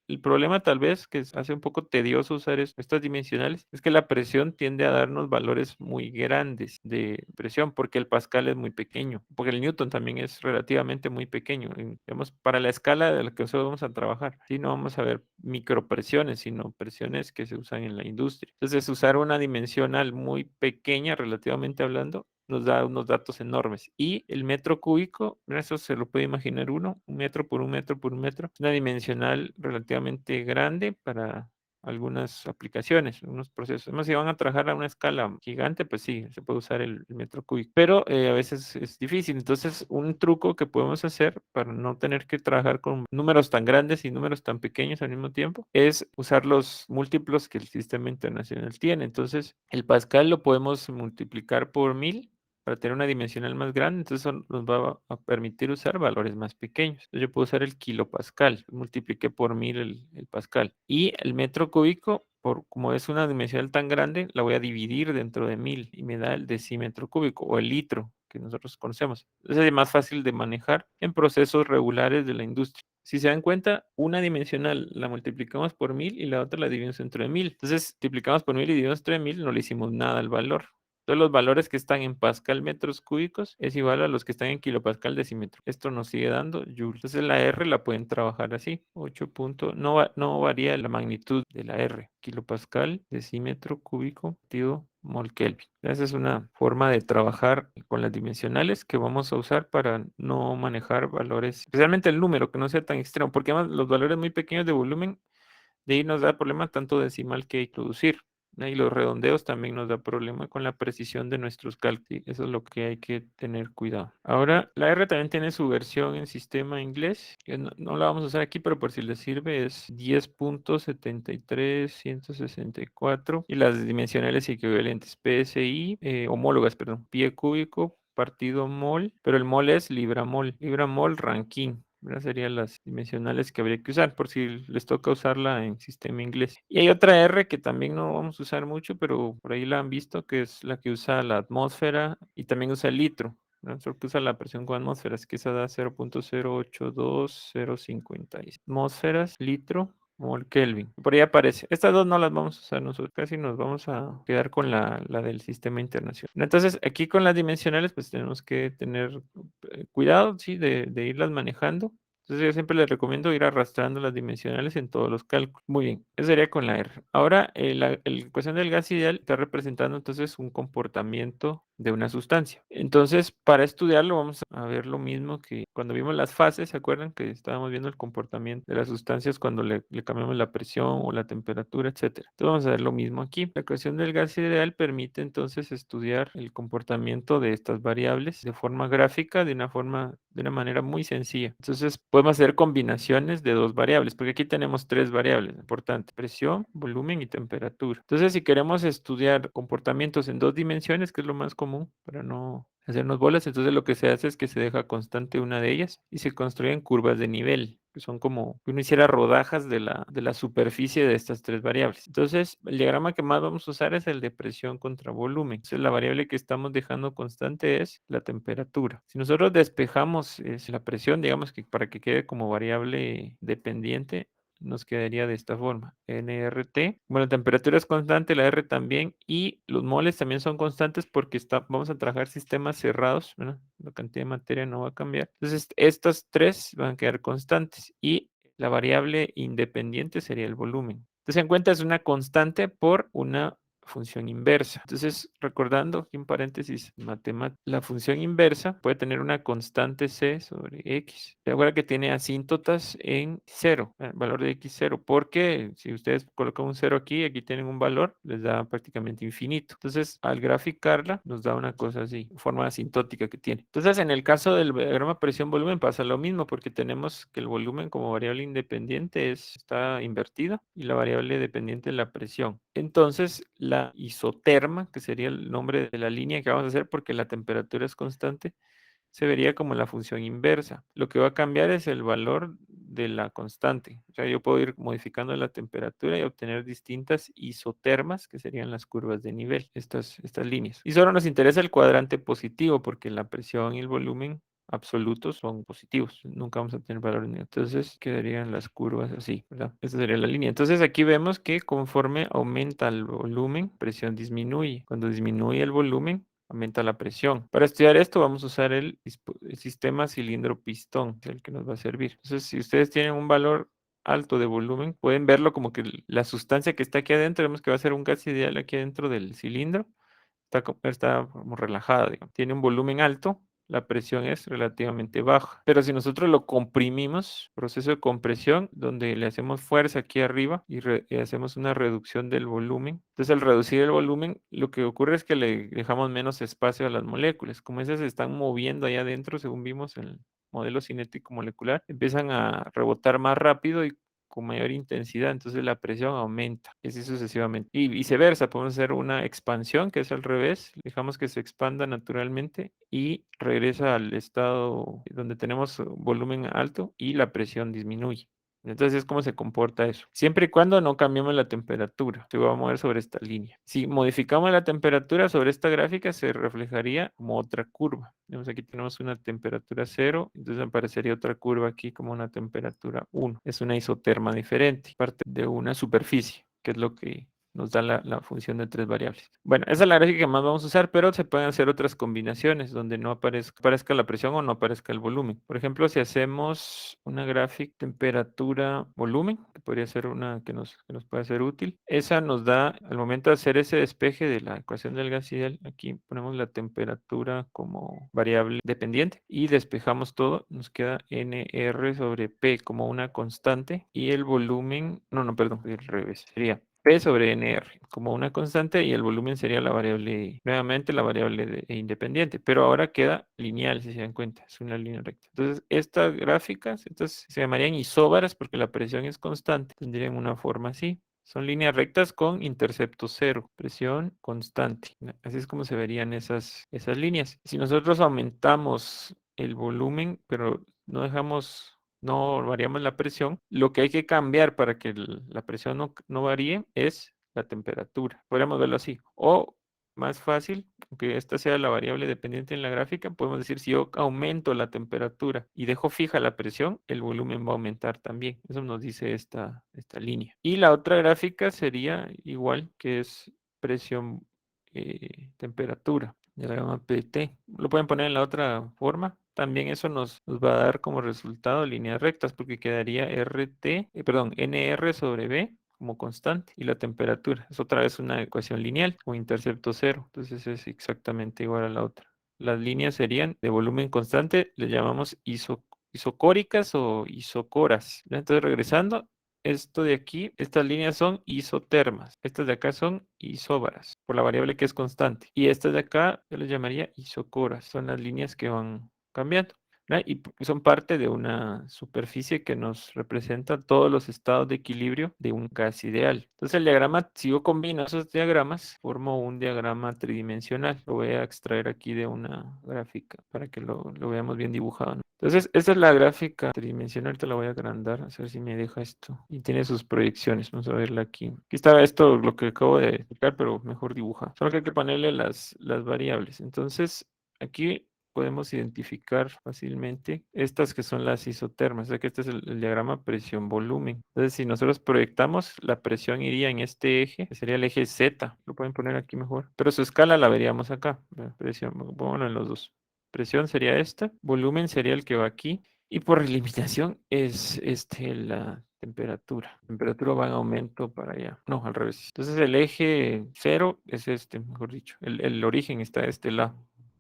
el problema tal vez que hace un poco tedioso usar estas dimensionales es que la presión tiende a darnos valores muy grandes de presión, porque el pascal es muy pequeño, porque el newton también es relativamente muy pequeño. Digamos, para la escala de la que nosotros vamos a trabajar, sí, no vamos a ver micropresiones, sino presiones que se usan en la industria. Entonces, usar una dimensional muy pequeña, relativamente hablando, nos da unos datos enormes. Y el metro cúbico, eso se lo puede imaginar uno, un metro por un metro por un metro, es una dimensional relativamente grande para algunas aplicaciones, unos procesos. Además, si van a trabajar a una escala gigante, pues sí, se puede usar el metro cúbico, pero a veces es difícil. Entonces, un truco que podemos hacer para no tener que trabajar con números tan grandes y números tan pequeños al mismo tiempo es usar los múltiplos que el sistema internacional tiene. Entonces, el pascal lo podemos multiplicar por 1000 para tener una dimensional más grande, entonces eso nos va a permitir usar valores más pequeños. Entonces yo puedo usar el kilopascal, multipliqué por 1000 el pascal. Y el metro cúbico, como es una dimensional tan grande, la voy a dividir dentro de 1000 y me da el decímetro cúbico o el litro que nosotros conocemos. Entonces es más fácil de manejar en procesos regulares de la industria. Si se dan cuenta, una dimensional la multiplicamos por 1000 y la otra la dividimos entre 1000. Entonces, multiplicamos por 1000 y dividimos entre 1000, no le hicimos nada al valor. Todos los valores que están en pascal metros cúbicos es igual a los que están en kilopascal decímetro. Esto nos sigue dando Joule. Entonces la R la pueden trabajar así. 8 no varía la magnitud de la R. Kilopascal decímetro cúbico partido mol Kelvin. Esa es una forma de trabajar con las dimensionales que vamos a usar para no manejar valores, especialmente el número, que no sea tan extremo, porque además los valores muy pequeños de volumen, de ahí nos da problema tanto decimal que introducir. Y los redondeos también nos da problema con la precisión de nuestros cálculos. Sí, eso es lo que hay que tener cuidado. Ahora, la R también tiene su versión en sistema inglés, que no la vamos a usar aquí, pero por si les sirve, es 10.73164 y las dimensionales equivalentes, PSI, homólogas, perdón, pie cúbico partido mol, pero el mol es libra mol rankín. Esas serían las dimensionales que habría que usar por si les toca usarla en sistema inglés. Y hay otra R que también no vamos a usar mucho, pero por ahí la han visto, que es la que usa la atmósfera y también usa el litro, ¿no? Solo que usa la presión con atmósferas, que esa da 0.082056 atmósferas, litro, mol Kelvin. Por ahí aparece. Estas dos no las vamos a usar nosotros, casi nos vamos a quedar con la del sistema internacional. Entonces, aquí con las dimensionales, pues tenemos que tener cuidado, sí, de irlas manejando. Entonces yo siempre les recomiendo ir arrastrando las dimensionales en todos los cálculos. Muy bien, eso sería con la R. Ahora, la ecuación del gas ideal está representando entonces un comportamiento de una sustancia. Entonces, para estudiarlo vamos a ver lo mismo que cuando vimos las fases, ¿se acuerdan que estábamos viendo el comportamiento de las sustancias cuando le cambiamos la presión o la temperatura, etcétera? Entonces vamos a ver lo mismo aquí. La ecuación del gas ideal permite entonces estudiar el comportamiento de estas variables de forma gráfica, de una manera muy sencilla. Entonces podemos hacer combinaciones de dos variables, porque aquí tenemos tres variables importantes: presión, volumen y temperatura. Entonces, si queremos estudiar comportamientos en dos dimensiones, que es lo más común para no hacernos bolas, entonces lo que se hace es que se deja constante una de ellas y se construyen curvas de nivel, que son como si uno hiciera rodajas de la superficie de estas tres variables. Entonces, el diagrama que más vamos a usar es el de presión contra volumen. Entonces, la variable que estamos dejando constante es la temperatura. Si nosotros despejamos la presión, digamos que para que quede como variable dependiente, nos quedaría de esta forma: nRT. Bueno, la temperatura es constante, la R también, y los moles también son constantes porque vamos a trabajar sistemas cerrados, ¿verdad? La cantidad de materia no va a cambiar. Entonces, estas tres van a quedar constantes y la variable independiente sería el volumen. Entonces, en cuenta es una constante por una función inversa. Entonces, recordando aquí en paréntesis matemática, la función inversa puede tener una constante c sobre x. Recuerda que tiene asíntotas en 0, el valor de x 0, porque si ustedes colocan un 0 aquí, aquí tienen un valor, les da prácticamente infinito. Entonces, al graficarla, nos da una cosa así, forma asintótica que tiene. Entonces, en el caso del diagrama presión-volumen pasa lo mismo, porque tenemos que el volumen como variable independiente está invertida y la variable dependiente es la presión. Entonces, la isoterma, que sería el nombre de la línea que vamos a hacer porque la temperatura es constante, se vería como la función inversa. Lo que va a cambiar es el valor de la constante. O sea, yo puedo ir modificando la temperatura y obtener distintas isotermas, que serían las curvas de nivel, estas líneas. Y solo nos interesa el cuadrante positivo porque la presión y el volumen absolutos son positivos, nunca vamos a tener valores negativos. Entonces quedarían las curvas así, ¿verdad? Esta sería la línea. Entonces aquí vemos que conforme aumenta el volumen, presión disminuye. Cuando disminuye el volumen, aumenta la presión. Para estudiar esto vamos a usar el sistema cilindro-pistón, el que nos va a servir. Entonces, si ustedes tienen un valor alto de volumen, pueden verlo como que la sustancia que está aquí adentro, vemos que va a ser un gas ideal aquí adentro del cilindro, está como relajada, digamos. Tiene un volumen alto, la presión es relativamente baja. Pero si nosotros lo comprimimos, proceso de compresión, donde le hacemos fuerza aquí arriba y hacemos una reducción del volumen. Entonces, al reducir el volumen, lo que ocurre es que le dejamos menos espacio a las moléculas. Como esas se están moviendo allá adentro, según vimos en el modelo cinético molecular, empiezan a rebotar más rápido y con mayor intensidad, entonces la presión aumenta, y así sucesivamente. Y viceversa, podemos hacer una expansión, que es al revés, dejamos que se expanda naturalmente y regresa al estado donde tenemos volumen alto y la presión disminuye. Entonces es como se comporta eso. Siempre y cuando no cambiemos la temperatura. Se va a mover sobre esta línea. Si modificamos la temperatura sobre esta gráfica, se reflejaría como otra curva. Vemos aquí tenemos una temperatura 0, entonces aparecería otra curva aquí como una temperatura 1. Es una isoterma diferente, parte de una superficie, que es lo que nos da la función de tres variables. Bueno, esa es la gráfica que más vamos a usar, pero se pueden hacer otras combinaciones donde no aparezca la presión o no aparezca el volumen. Por ejemplo, si hacemos una gráfica temperatura-volumen, que podría ser una que nos puede ser útil, esa nos da, al momento de hacer ese despeje de la ecuación del gas ideal, aquí ponemos la temperatura como variable dependiente y despejamos todo, nos queda nr sobre p como una constante y el volumen, no, perdón, al revés, sería P sobre NR como una constante y el volumen sería la variable, nuevamente la variable independiente, pero ahora queda lineal, si se dan cuenta, es una línea recta. Entonces, estas gráficas, estas se llamarían isóbaras porque la presión es constante, tendrían una forma así. Son líneas rectas con intercepto cero, presión constante. Así es como se verían esas líneas. Si nosotros aumentamos el volumen, pero no dejamos no variamos la presión. Lo que hay que cambiar para que la presión no varíe es la temperatura. Podríamos verlo así. O más fácil, aunque esta sea la variable dependiente en la gráfica, podemos decir si yo aumento la temperatura y dejo fija la presión, el volumen va a aumentar también. Eso nos dice esta línea. Y la otra gráfica sería igual, que es presión, temperatura, diagrama PT. Lo pueden poner en la otra forma. También eso nos va a dar como resultado líneas rectas, porque quedaría NR sobre B como constante, y la temperatura es otra vez una ecuación lineal con intercepto cero. Entonces es exactamente igual a la otra. Las líneas serían de volumen constante, le llamamos isocóricas o isocoras. Entonces, regresando, esto de aquí, estas líneas son isotermas. Estas de acá son isóbaras, por la variable que es constante. Y estas de acá yo les llamaría isocoras. Son las líneas que van cambiando, ¿verdad? Y son parte de una superficie que nos representa todos los estados de equilibrio de un gas ideal. Entonces el diagrama, si yo combino esos diagramas, formo un diagrama tridimensional. Lo voy a extraer aquí de una gráfica para que lo veamos bien dibujado, ¿no? Entonces, esta es la gráfica tridimensional. Te la voy a agrandar, a ver si me deja esto. Y tiene sus proyecciones. Vamos a verla aquí. Aquí está esto, lo que acabo de explicar, pero mejor dibuja. Solo que hay que ponerle las variables. Entonces, aquí podemos identificar fácilmente estas que son las isotermas. O sea que este es el diagrama presión-volumen. Entonces, si nosotros proyectamos, la presión iría en este eje, que sería el eje Z. Lo pueden poner aquí mejor. Pero su escala la veríamos acá. La presión, bueno, en los dos. Presión sería esta, volumen sería el que va aquí, y por eliminación es la temperatura. Temperatura va en aumento para allá. No, al revés. Entonces el eje cero es este, mejor dicho. El origen está de este lado.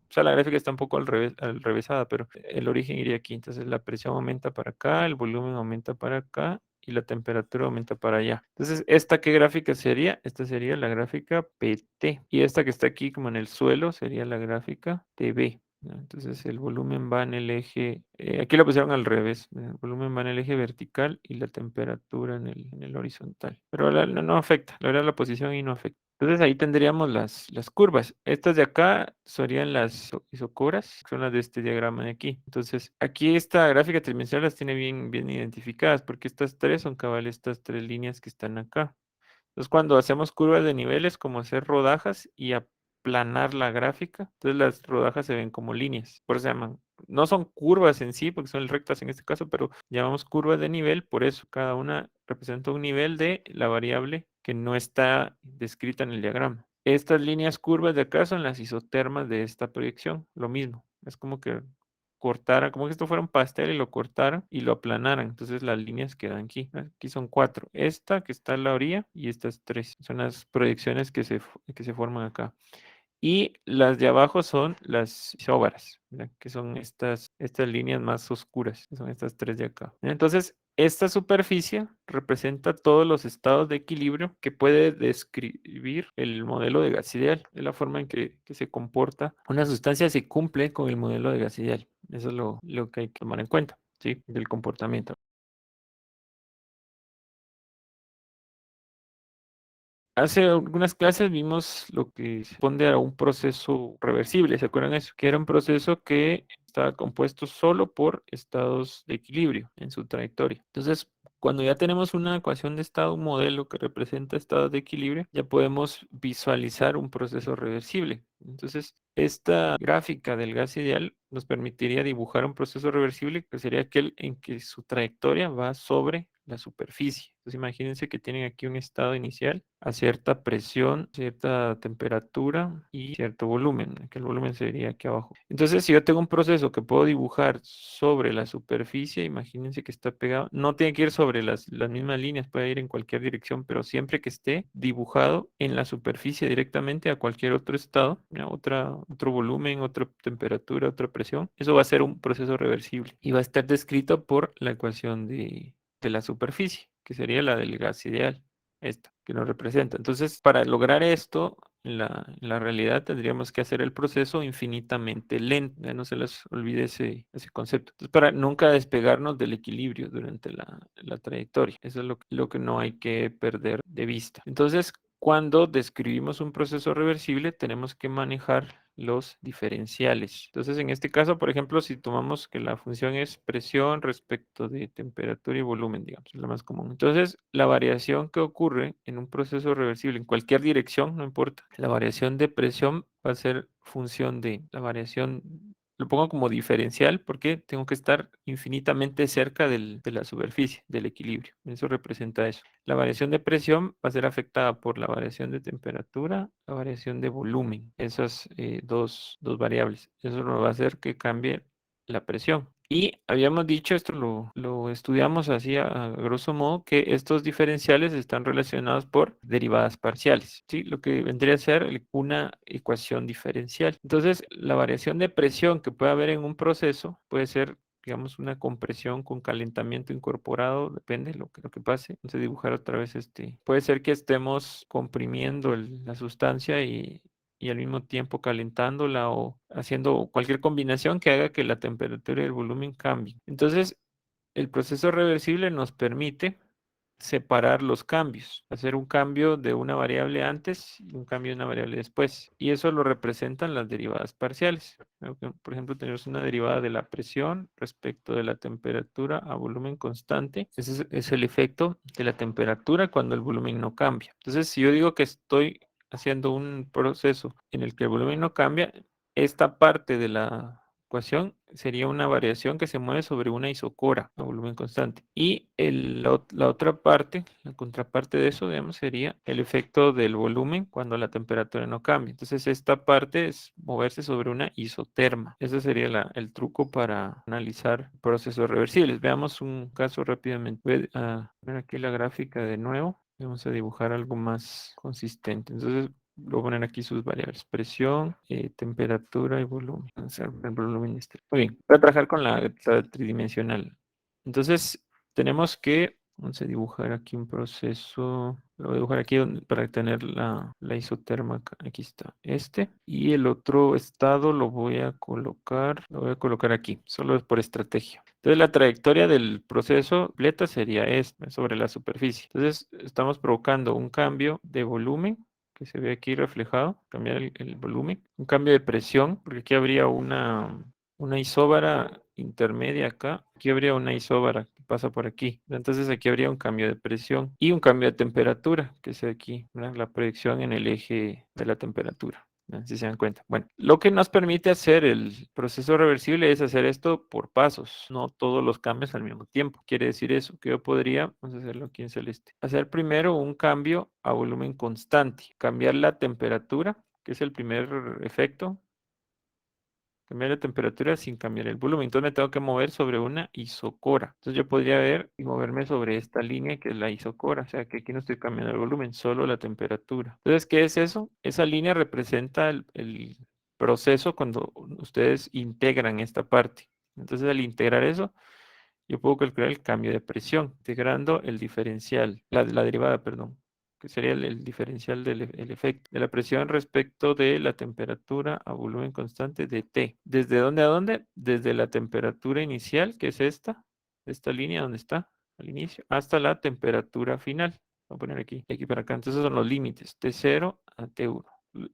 O sea, la gráfica está un poco al revésada, pero el origen iría aquí. Entonces la presión aumenta para acá, el volumen aumenta para acá y la temperatura aumenta para allá. Entonces, ¿esta qué gráfica sería? Esta sería la gráfica PT. Y esta que está aquí como en el suelo sería la gráfica TB, ¿no? Entonces el volumen va en el eje, aquí lo pusieron al revés, el volumen va en el eje vertical y la temperatura en el horizontal. Pero no afecta, la verdad la posición ahí no afecta. Entonces ahí tendríamos las curvas. Estas de acá serían las isocoras, que son las de este diagrama de aquí. Entonces aquí esta gráfica tridimensional las tiene bien identificadas, porque estas tres son cabal estas tres líneas que están acá. Entonces, cuando hacemos curvas de niveles, como hacer rodajas y aplanar la gráfica, entonces las rodajas se ven como líneas. Por eso se llaman, no son curvas en sí, porque son rectas en este caso, pero llamamos curvas de nivel, por eso cada una representa un nivel de la variable que no está descrita en el diagrama. Estas líneas curvas de acá son las isotermas de esta proyección, lo mismo. Es como que cortaran, como que esto fuera un pastel y lo cortaran y lo aplanaran. Entonces las líneas quedan aquí. Aquí son cuatro. Esta que está en la orilla y estas tres. Son las proyecciones que se forman acá. Y las de abajo son las isóbaras, ¿verdad? Que son estas líneas más oscuras, que son estas tres de acá. Entonces, esta superficie representa todos los estados de equilibrio que puede describir el modelo de gas ideal. Es la forma en que se comporta una sustancia si cumple con el modelo de gas ideal. Eso es lo que hay que tomar en cuenta, ¿sí? Del comportamiento. Hace algunas clases vimos lo que responde a un proceso reversible, ¿se acuerdan eso? Que era un proceso que estaba compuesto solo por estados de equilibrio en su trayectoria. Entonces, cuando ya tenemos una ecuación de estado, un modelo que representa estados de equilibrio, ya podemos visualizar un proceso reversible. Entonces, esta gráfica del gas ideal nos permitiría dibujar un proceso reversible que sería aquel en que su trayectoria va sobre la superficie. Entonces imagínense que tienen aquí un estado inicial a cierta presión, cierta temperatura y cierto volumen, que el volumen sería aquí abajo. Entonces, si yo tengo un proceso que puedo dibujar sobre la superficie, imagínense que está pegado, no tiene que ir sobre las mismas líneas, puede ir en cualquier dirección, pero siempre que esté dibujado en la superficie directamente a cualquier otro estado, otro volumen, otra temperatura, otra presión, eso va a ser un proceso reversible y va a estar descrito por la ecuación de la superficie, que sería la del gas ideal, esta que nos representa. Entonces, para lograr esto, en la realidad tendríamos que hacer el proceso infinitamente lento. Ya no se les olvide ese concepto. Entonces, para nunca despegarnos del equilibrio durante la trayectoria. Eso es lo que no hay que perder de vista. Entonces, cuando describimos un proceso reversible, tenemos que manejar los diferenciales. Entonces, en este caso, por ejemplo, si tomamos que la función es presión respecto de temperatura y volumen, digamos, es la más común. Entonces, la variación que ocurre en un proceso reversible en cualquier dirección, no importa, la variación de presión va a ser función de la variación. Lo pongo como diferencial porque tengo que estar infinitamente cerca de la superficie, del equilibrio. Eso representa eso. La variación de presión va a ser afectada por la variación de temperatura, la variación de volumen. Esas dos variables. Eso nos va a hacer que cambie la presión. Y habíamos dicho, esto lo estudiamos así a grosso modo, que estos diferenciales están relacionados por derivadas parciales, ¿sí? Lo que vendría a ser una ecuación diferencial. Entonces, la variación de presión que puede haber en un proceso puede ser, digamos, una compresión con calentamiento incorporado, depende de lo que pase. Vamos a dibujar otra vez puede ser que estemos comprimiendo la sustancia y al mismo tiempo calentándola o haciendo cualquier combinación que haga que la temperatura y el volumen cambien. Entonces, el proceso reversible nos permite separar los cambios, hacer un cambio de una variable antes y un cambio de una variable después. Y eso lo representan las derivadas parciales. Por ejemplo, tenemos una derivada de la presión respecto de la temperatura a volumen constante. Ese es el efecto de la temperatura cuando el volumen no cambia. Entonces, si yo digo que estoy haciendo un proceso en el que el volumen no cambia, esta parte de la ecuación sería una variación que se mueve sobre una isocora a volumen constante. Y la otra parte, la contraparte de eso, digamos, sería el efecto del volumen cuando la temperatura no cambia. Entonces, esta parte es moverse sobre una isoterma. Ese sería el truco para analizar procesos reversibles. Veamos un caso rápidamente. Voy a ver aquí la gráfica de nuevo. Vamos a dibujar algo más consistente. Entonces, voy a poner aquí sus variables, presión, temperatura y volumen. Vamos a ver el volumen este. Muy bien, voy a trabajar con la tridimensional. Entonces, tenemos que, vamos a dibujar aquí un proceso, lo voy a dibujar aquí para tener la isoterma, aquí está, y el otro estado lo voy a colocar aquí, solo es por estrategia. Entonces, la trayectoria del proceso completa sería esta, sobre la superficie. Entonces, estamos provocando un cambio de volumen que se ve aquí reflejado, cambiar el volumen, un cambio de presión, porque aquí habría una isóbara intermedia acá, aquí habría una isóbara que pasa por aquí, entonces aquí habría un cambio de presión y un cambio de temperatura, que es aquí, ¿verdad? La proyección en el eje de la temperatura. Si se dan cuenta. Bueno, lo que nos permite hacer el proceso reversible es hacer esto por pasos, no todos los cambios al mismo tiempo. Quiere decir eso, que yo podría, vamos a hacerlo aquí en celeste, hacer primero un cambio a volumen constante, cambiar la temperatura, que es el primer efecto, cambiar la temperatura sin cambiar el volumen. Entonces me tengo que mover sobre una isocora. Entonces yo podría ver y moverme sobre esta línea que es la isocora. O sea que aquí no estoy cambiando el volumen, solo la temperatura. Entonces, ¿qué es eso? Esa línea representa el proceso cuando ustedes integran esta parte. Entonces al integrar eso, yo puedo calcular el cambio de presión, integrando el diferencial, la derivada, perdón, que sería el diferencial el efecto de la presión respecto de la temperatura a volumen constante de T. ¿Desde dónde a dónde? Desde la temperatura inicial, que es esta línea donde está al inicio, hasta la temperatura final. Voy a poner aquí, de aquí para acá. Entonces son los límites, T0 a T1.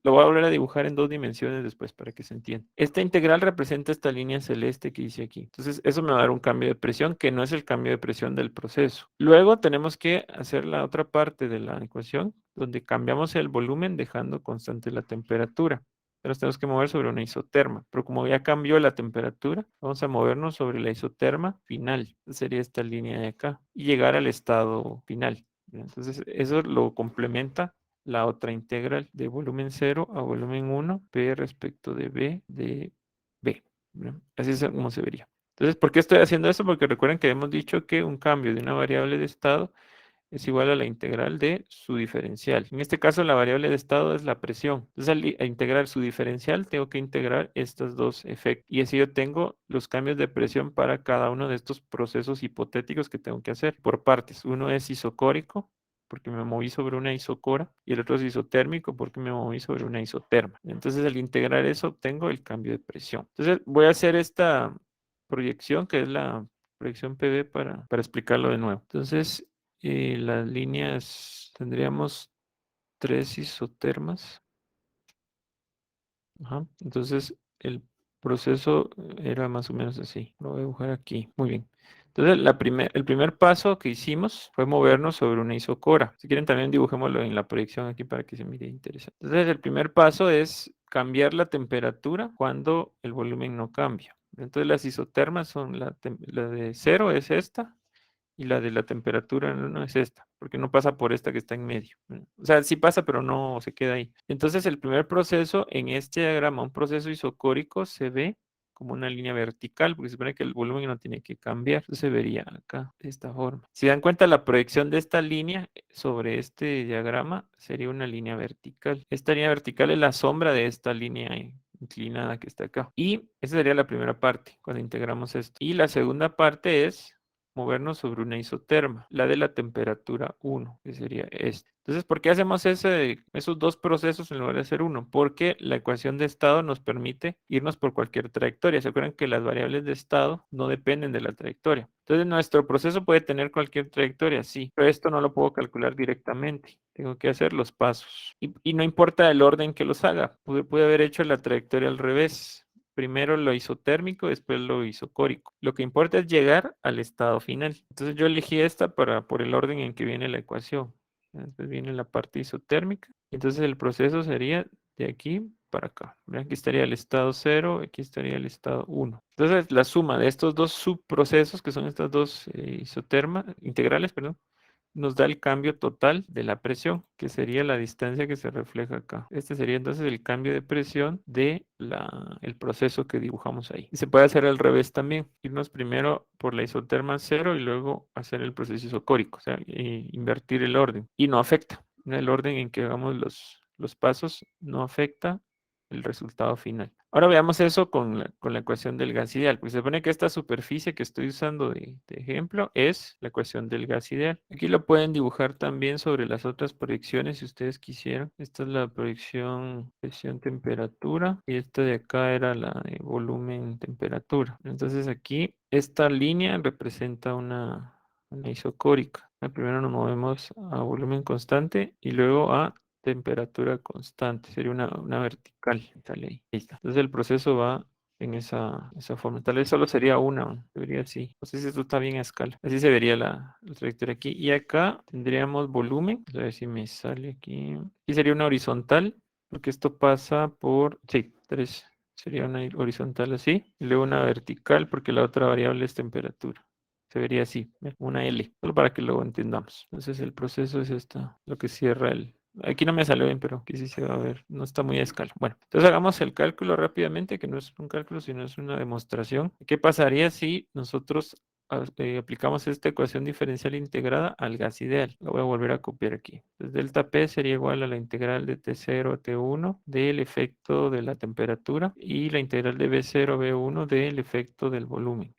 Lo voy a volver a dibujar en dos dimensiones después para que se entienda. Esta integral representa esta línea celeste que hice aquí. Entonces, eso me va a dar un cambio de presión que no es el cambio de presión del proceso. Luego tenemos que hacer la otra parte de la ecuación donde cambiamos el volumen dejando constante la temperatura. Pero tenemos que mover sobre una isoterma. Pero como ya cambió la temperatura, vamos a movernos sobre la isoterma final. Sería esta línea de acá. Y llegar al estado final. Entonces, eso lo complementa la otra integral de volumen 0 a volumen 1, P respecto de B de B. ¿No? Así es como se vería. Entonces, ¿por qué estoy haciendo eso? Porque recuerden que hemos dicho que un cambio de una variable de estado es igual a la integral de su diferencial. En este caso, la variable de estado es la presión. Entonces, al integrar su diferencial, tengo que integrar estos dos efectos. Y así yo tengo los cambios de presión para cada uno de estos procesos hipotéticos que tengo que hacer por partes. Uno es isocórico, porque me moví sobre una isocora, y el otro es isotérmico, porque me moví sobre una isoterma. Entonces, al integrar eso, obtengo el cambio de presión. Entonces, voy a hacer esta proyección, que es la proyección PV para explicarlo de nuevo. Entonces, las líneas, tendríamos tres isotermas. Ajá. Entonces, el proceso era más o menos así. Lo voy a dibujar aquí. Muy bien. Entonces, el primer paso que hicimos fue movernos sobre una isocora. Si quieren, también dibujémoslo en la proyección aquí para que se mire interesante. Entonces, el primer paso es cambiar la temperatura cuando el volumen no cambia. Entonces, las isotermas son la de 0 es esta, y la de la temperatura no es esta, porque no pasa por esta que está en medio. O sea, sí pasa, pero no se queda ahí. Entonces, el primer proceso en este diagrama, un proceso isocórico, se ve como una línea vertical, porque se supone que el volumen no tiene que cambiar. Eso se vería acá, de esta forma. Si dan cuenta, la proyección de esta línea sobre este diagrama sería una línea vertical. Esta línea vertical es la sombra de esta línea inclinada que está acá. Y esa sería la primera parte, cuando integramos esto. Y la segunda parte es movernos sobre una isoterma, la de la temperatura 1, que sería este. Entonces, ¿por qué hacemos esos dos procesos en lugar de hacer uno? Porque la ecuación de estado nos permite irnos por cualquier trayectoria. ¿Se acuerdan que las variables de estado no dependen de la trayectoria? Entonces, nuestro proceso puede tener cualquier trayectoria, sí, pero esto no lo puedo calcular directamente. Tengo que hacer los pasos. Y no importa el orden que los haga. Pude haber hecho la trayectoria al revés. Primero lo isotérmico, después lo isocórico. Lo que importa es llegar al estado final. Entonces yo elegí esta por el orden en que viene la ecuación. Después viene la parte isotérmica. Entonces el proceso sería de aquí para acá. Aquí estaría el estado 0, aquí estaría el estado 1. Entonces la suma de estos dos subprocesos, que son estas dos isotermas, integrales, perdón, nos da el cambio total de la presión, que sería la distancia que se refleja acá. Este sería entonces el cambio de presión de el proceso que dibujamos ahí. Y se puede hacer al revés también, irnos primero por la isoterma 0 y luego hacer el proceso isocórico, o sea, invertir el orden. Y no afecta. El orden en que hagamos los pasos no afecta el resultado final. Ahora veamos eso con la ecuación del gas ideal, porque se supone que esta superficie que estoy usando de ejemplo es la ecuación del gas ideal. Aquí lo pueden dibujar también sobre las otras proyecciones si ustedes quisieran. Esta es la proyección presión temperatura y esta de acá era la de volumen temperatura. Entonces aquí esta línea representa una isocórica. Primero nos movemos a volumen constante y luego a temperatura constante, sería una vertical, sale ahí. Ahí está. Entonces el proceso va en esa forma. Tal vez solo sería una, debería así. No sé si esto está bien a escala. Así se vería la trayectoria aquí. Y acá tendríamos volumen. A ver si me sale aquí. Y sería una horizontal, porque esto pasa por, sí, 3. Sería una horizontal así. Y luego una vertical, porque la otra variable es temperatura. Se vería así, una L, solo para que lo entendamos. Entonces el proceso es esta, lo que cierra el... Aquí no me salió bien, pero aquí sí se va a ver, no está muy a escala. Bueno, entonces hagamos el cálculo rápidamente, que no es un cálculo, sino es una demostración. ¿Qué pasaría si nosotros aplicamos esta ecuación diferencial integrada al gas ideal? Lo voy a volver a copiar aquí. Entonces delta P sería igual a la integral de T0 a T1 del efecto de la temperatura y la integral de B0 B1 del efecto del volumen.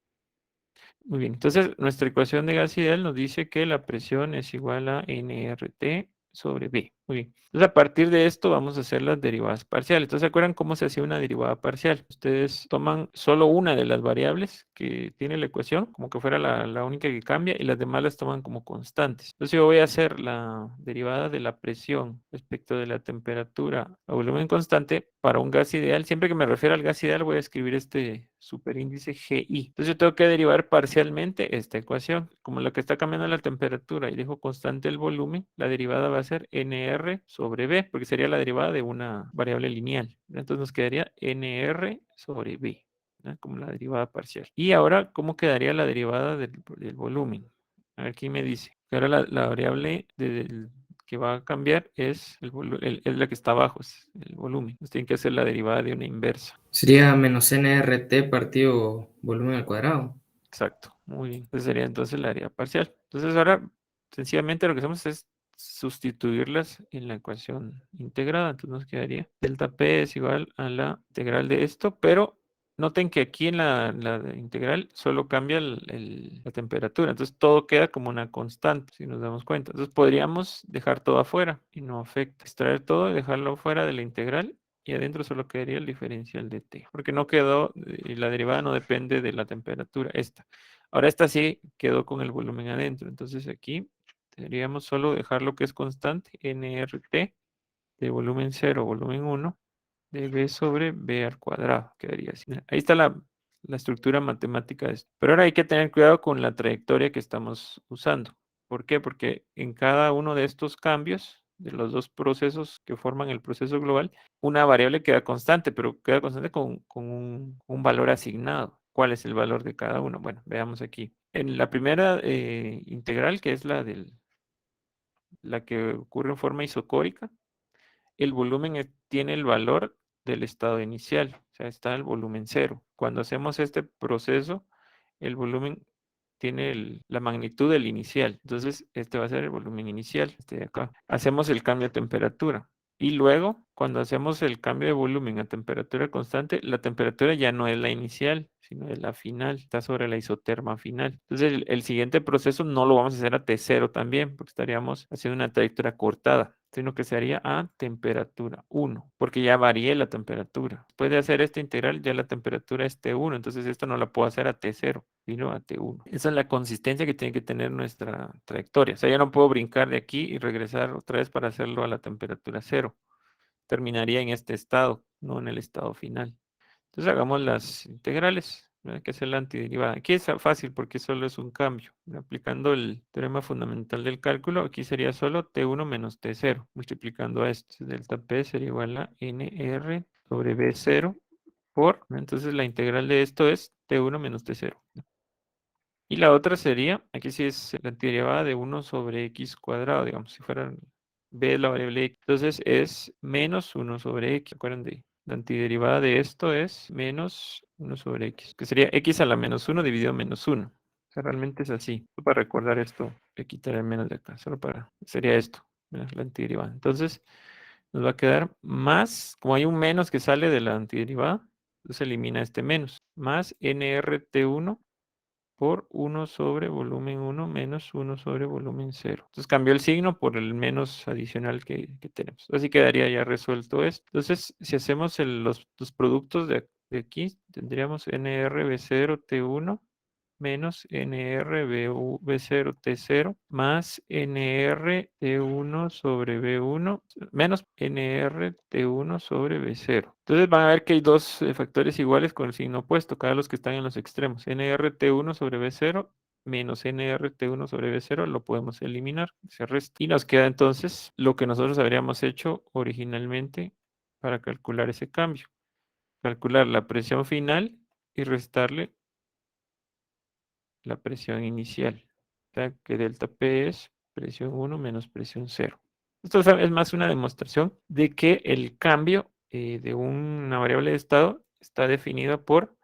Muy bien, entonces nuestra ecuación de gas ideal nos dice que la presión es igual a nRT sobre B. Muy bien, entonces a partir de esto vamos a hacer las derivadas parciales. Entonces, ¿se acuerdan cómo se hacía una derivada parcial? Ustedes toman solo una de las variables que tiene la ecuación, como que fuera la única que cambia, y las demás las toman como constantes. Entonces yo voy a hacer la derivada de la presión respecto de la temperatura a volumen constante para un gas ideal. Siempre que me refiero al gas ideal voy a escribir este superíndice GI. Entonces yo tengo que derivar parcialmente esta ecuación. Como lo que está cambiando la temperatura y dejo constante el volumen, la derivada va a ser NR sobre B, porque sería la derivada de una variable lineal. Entonces nos quedaría NR sobre B, ¿no? Como la derivada parcial. Y ahora, ¿cómo quedaría la derivada del volumen? A ver, aquí me dice que ahora la variable que va a cambiar es es la que está abajo, es el volumen. Entonces tienen que hacer la derivada de una inversa. Sería menos nRT partido volumen al cuadrado. Exacto, muy bien. Esa sería entonces la área parcial. Entonces ahora sencillamente lo que hacemos es sustituirlas en la ecuación integrada. Entonces nos quedaría delta P es igual a la integral de esto, pero noten que aquí en la integral solo cambia la temperatura. Entonces todo queda como una constante, si nos damos cuenta. Entonces podríamos dejar todo afuera y no afecta. Extraer todo y dejarlo fuera de la integral y adentro solo quedaría el diferencial de t, porque no quedó, la derivada no depende de la temperatura, esta. Ahora esta sí quedó con el volumen adentro, entonces aquí deberíamos solo dejar lo que es constante, nRT, de volumen 0, volumen 1, de b sobre b al cuadrado, quedaría así. Ahí está la estructura matemática de esto. Pero ahora hay que tener cuidado con la trayectoria que estamos usando. ¿Por qué? Porque en cada uno de estos cambios, de los dos procesos que forman el proceso global, una variable queda constante, pero queda constante con un valor asignado. ¿Cuál es el valor de cada uno? Bueno, veamos aquí. En la primera integral, que es la que ocurre en forma isocórica, el volumen tiene el valor del estado inicial, o sea, está el volumen cero. Cuando hacemos este proceso, el volumen tiene la magnitud del inicial. Entonces, este va a ser el volumen inicial, este de acá. Hacemos el cambio de temperatura. Y luego, cuando hacemos el cambio de volumen a temperatura constante, la temperatura ya no es la inicial, sino es la final, está sobre la isoterma final. Entonces, el siguiente proceso no lo vamos a hacer a T0 también, porque estaríamos haciendo una trayectoria cortada, sino que se haría a temperatura 1, porque ya varié la temperatura. Después de hacer esta integral, ya la temperatura es T1, entonces esto no la puedo hacer a T0, sino a T1. Esa es la consistencia que tiene que tener nuestra trayectoria. O sea, ya no puedo brincar de aquí y regresar otra vez para hacerlo a la temperatura 0. Terminaría en este estado, no en el estado final. Entonces hagamos las integrales. Hay que hacer la antiderivada. Aquí es fácil porque solo es un cambio. Aplicando el teorema fundamental del cálculo, aquí sería solo T1 menos T0. Multiplicando a esto, delta P sería igual a NR sobre B0 por, entonces la integral de esto es T1 menos T0. Y la otra sería, aquí sí es la antiderivada de 1 sobre x cuadrado, digamos, si fuera b la variable x. Entonces es menos 1 sobre x, ¿se acuerdan de ahí? La antiderivada de esto es menos 1 sobre x, que sería x a la menos 1 dividido menos 1. O sea, realmente es así. Para recordar esto, le quitaré el menos de acá, solo para, sería esto, la antiderivada. Entonces nos va a quedar más, como hay un menos que sale de la antiderivada, entonces elimina este menos, más nRT1 por 1 sobre volumen 1 menos 1 sobre volumen 0. Entonces cambió el signo por el menos adicional que tenemos. Así quedaría ya resuelto esto. Entonces, si hacemos los productos de aquí, tendríamos NRB0T1 menos NR B0T0 más NR T1 sobre B1 menos NR T1 sobre B0. Entonces van a ver que hay dos factores iguales con el signo opuesto, cada los que están en los extremos. NR T1 sobre B0 menos NR T1 sobre B0 lo podemos eliminar, se resta. Y nos queda entonces lo que nosotros habríamos hecho originalmente para calcular ese cambio. Calcular la presión final y restarle la presión inicial. O sea, que delta P es presión 1 menos presión 0. Esto es más una demostración de que el cambio de una variable de estado está definida por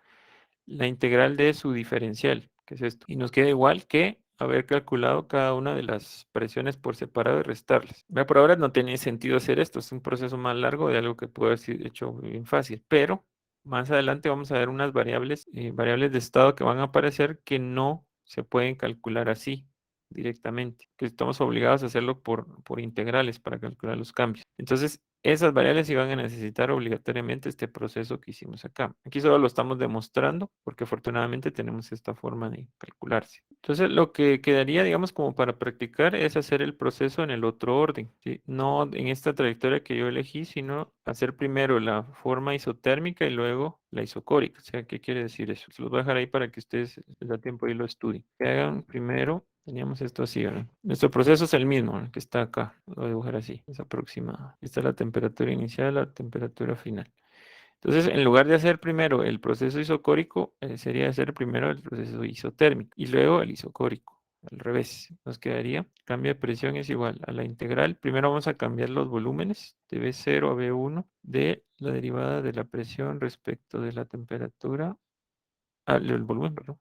la integral de su diferencial, que es esto. Y nos queda igual que haber calculado cada una de las presiones por separado y restarlas. Por ahora no tiene sentido hacer esto, es un proceso más largo de algo que puede haber sido hecho bien fácil, pero más adelante vamos a ver unas variables de estado que van a aparecer que no se pueden calcular así directamente, que estamos obligados a hacerlo por integrales para calcular los cambios. Entonces, esas variables iban a necesitar obligatoriamente este proceso que hicimos acá. Aquí solo lo estamos demostrando porque afortunadamente tenemos esta forma de calcularse. Entonces, lo que quedaría, digamos, como para practicar es hacer el proceso en el otro orden, ¿sí? No en esta trayectoria que yo elegí, sino hacer primero la forma isotérmica y luego la isocórica. O sea, ¿qué quiere decir eso? Se los voy a dejar ahí para que ustedes les da tiempo y lo estudien. Que hagan primero, teníamos esto así, ¿verdad? Nuestro proceso es el mismo, ¿no? Que está acá. Lo voy a dibujar así, es aproximado. Esta es la temperatura inicial, la temperatura final. Entonces, en lugar de hacer primero el proceso isocórico, sería hacer primero el proceso isotérmico y luego el isocórico. Al revés, nos quedaría, cambio de presión es igual a la integral. Primero vamos a cambiar los volúmenes de B0 a B1 de la derivada de la presión respecto de la temperatura, el volumen, perdón,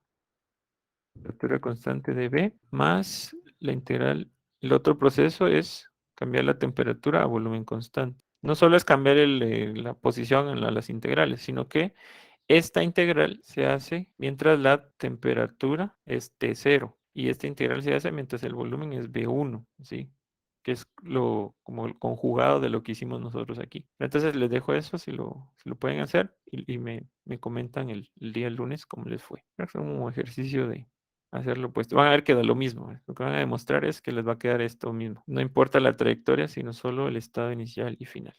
temperatura constante de B, más la integral. El otro proceso es cambiar la temperatura a volumen constante. No solo es cambiar la posición en las integrales, sino que esta integral se hace mientras la temperatura es T0 y esta integral se hace mientras el volumen es B1, ¿sí? Que es como el conjugado de lo que hicimos nosotros aquí. Entonces les dejo eso si lo pueden hacer y me comentan el día lunes cómo les fue. Es un ejercicio de hacerlo, pues van a ver que da lo mismo. Lo que van a demostrar es que les va a quedar esto mismo. No importa la trayectoria, sino solo el estado inicial y final.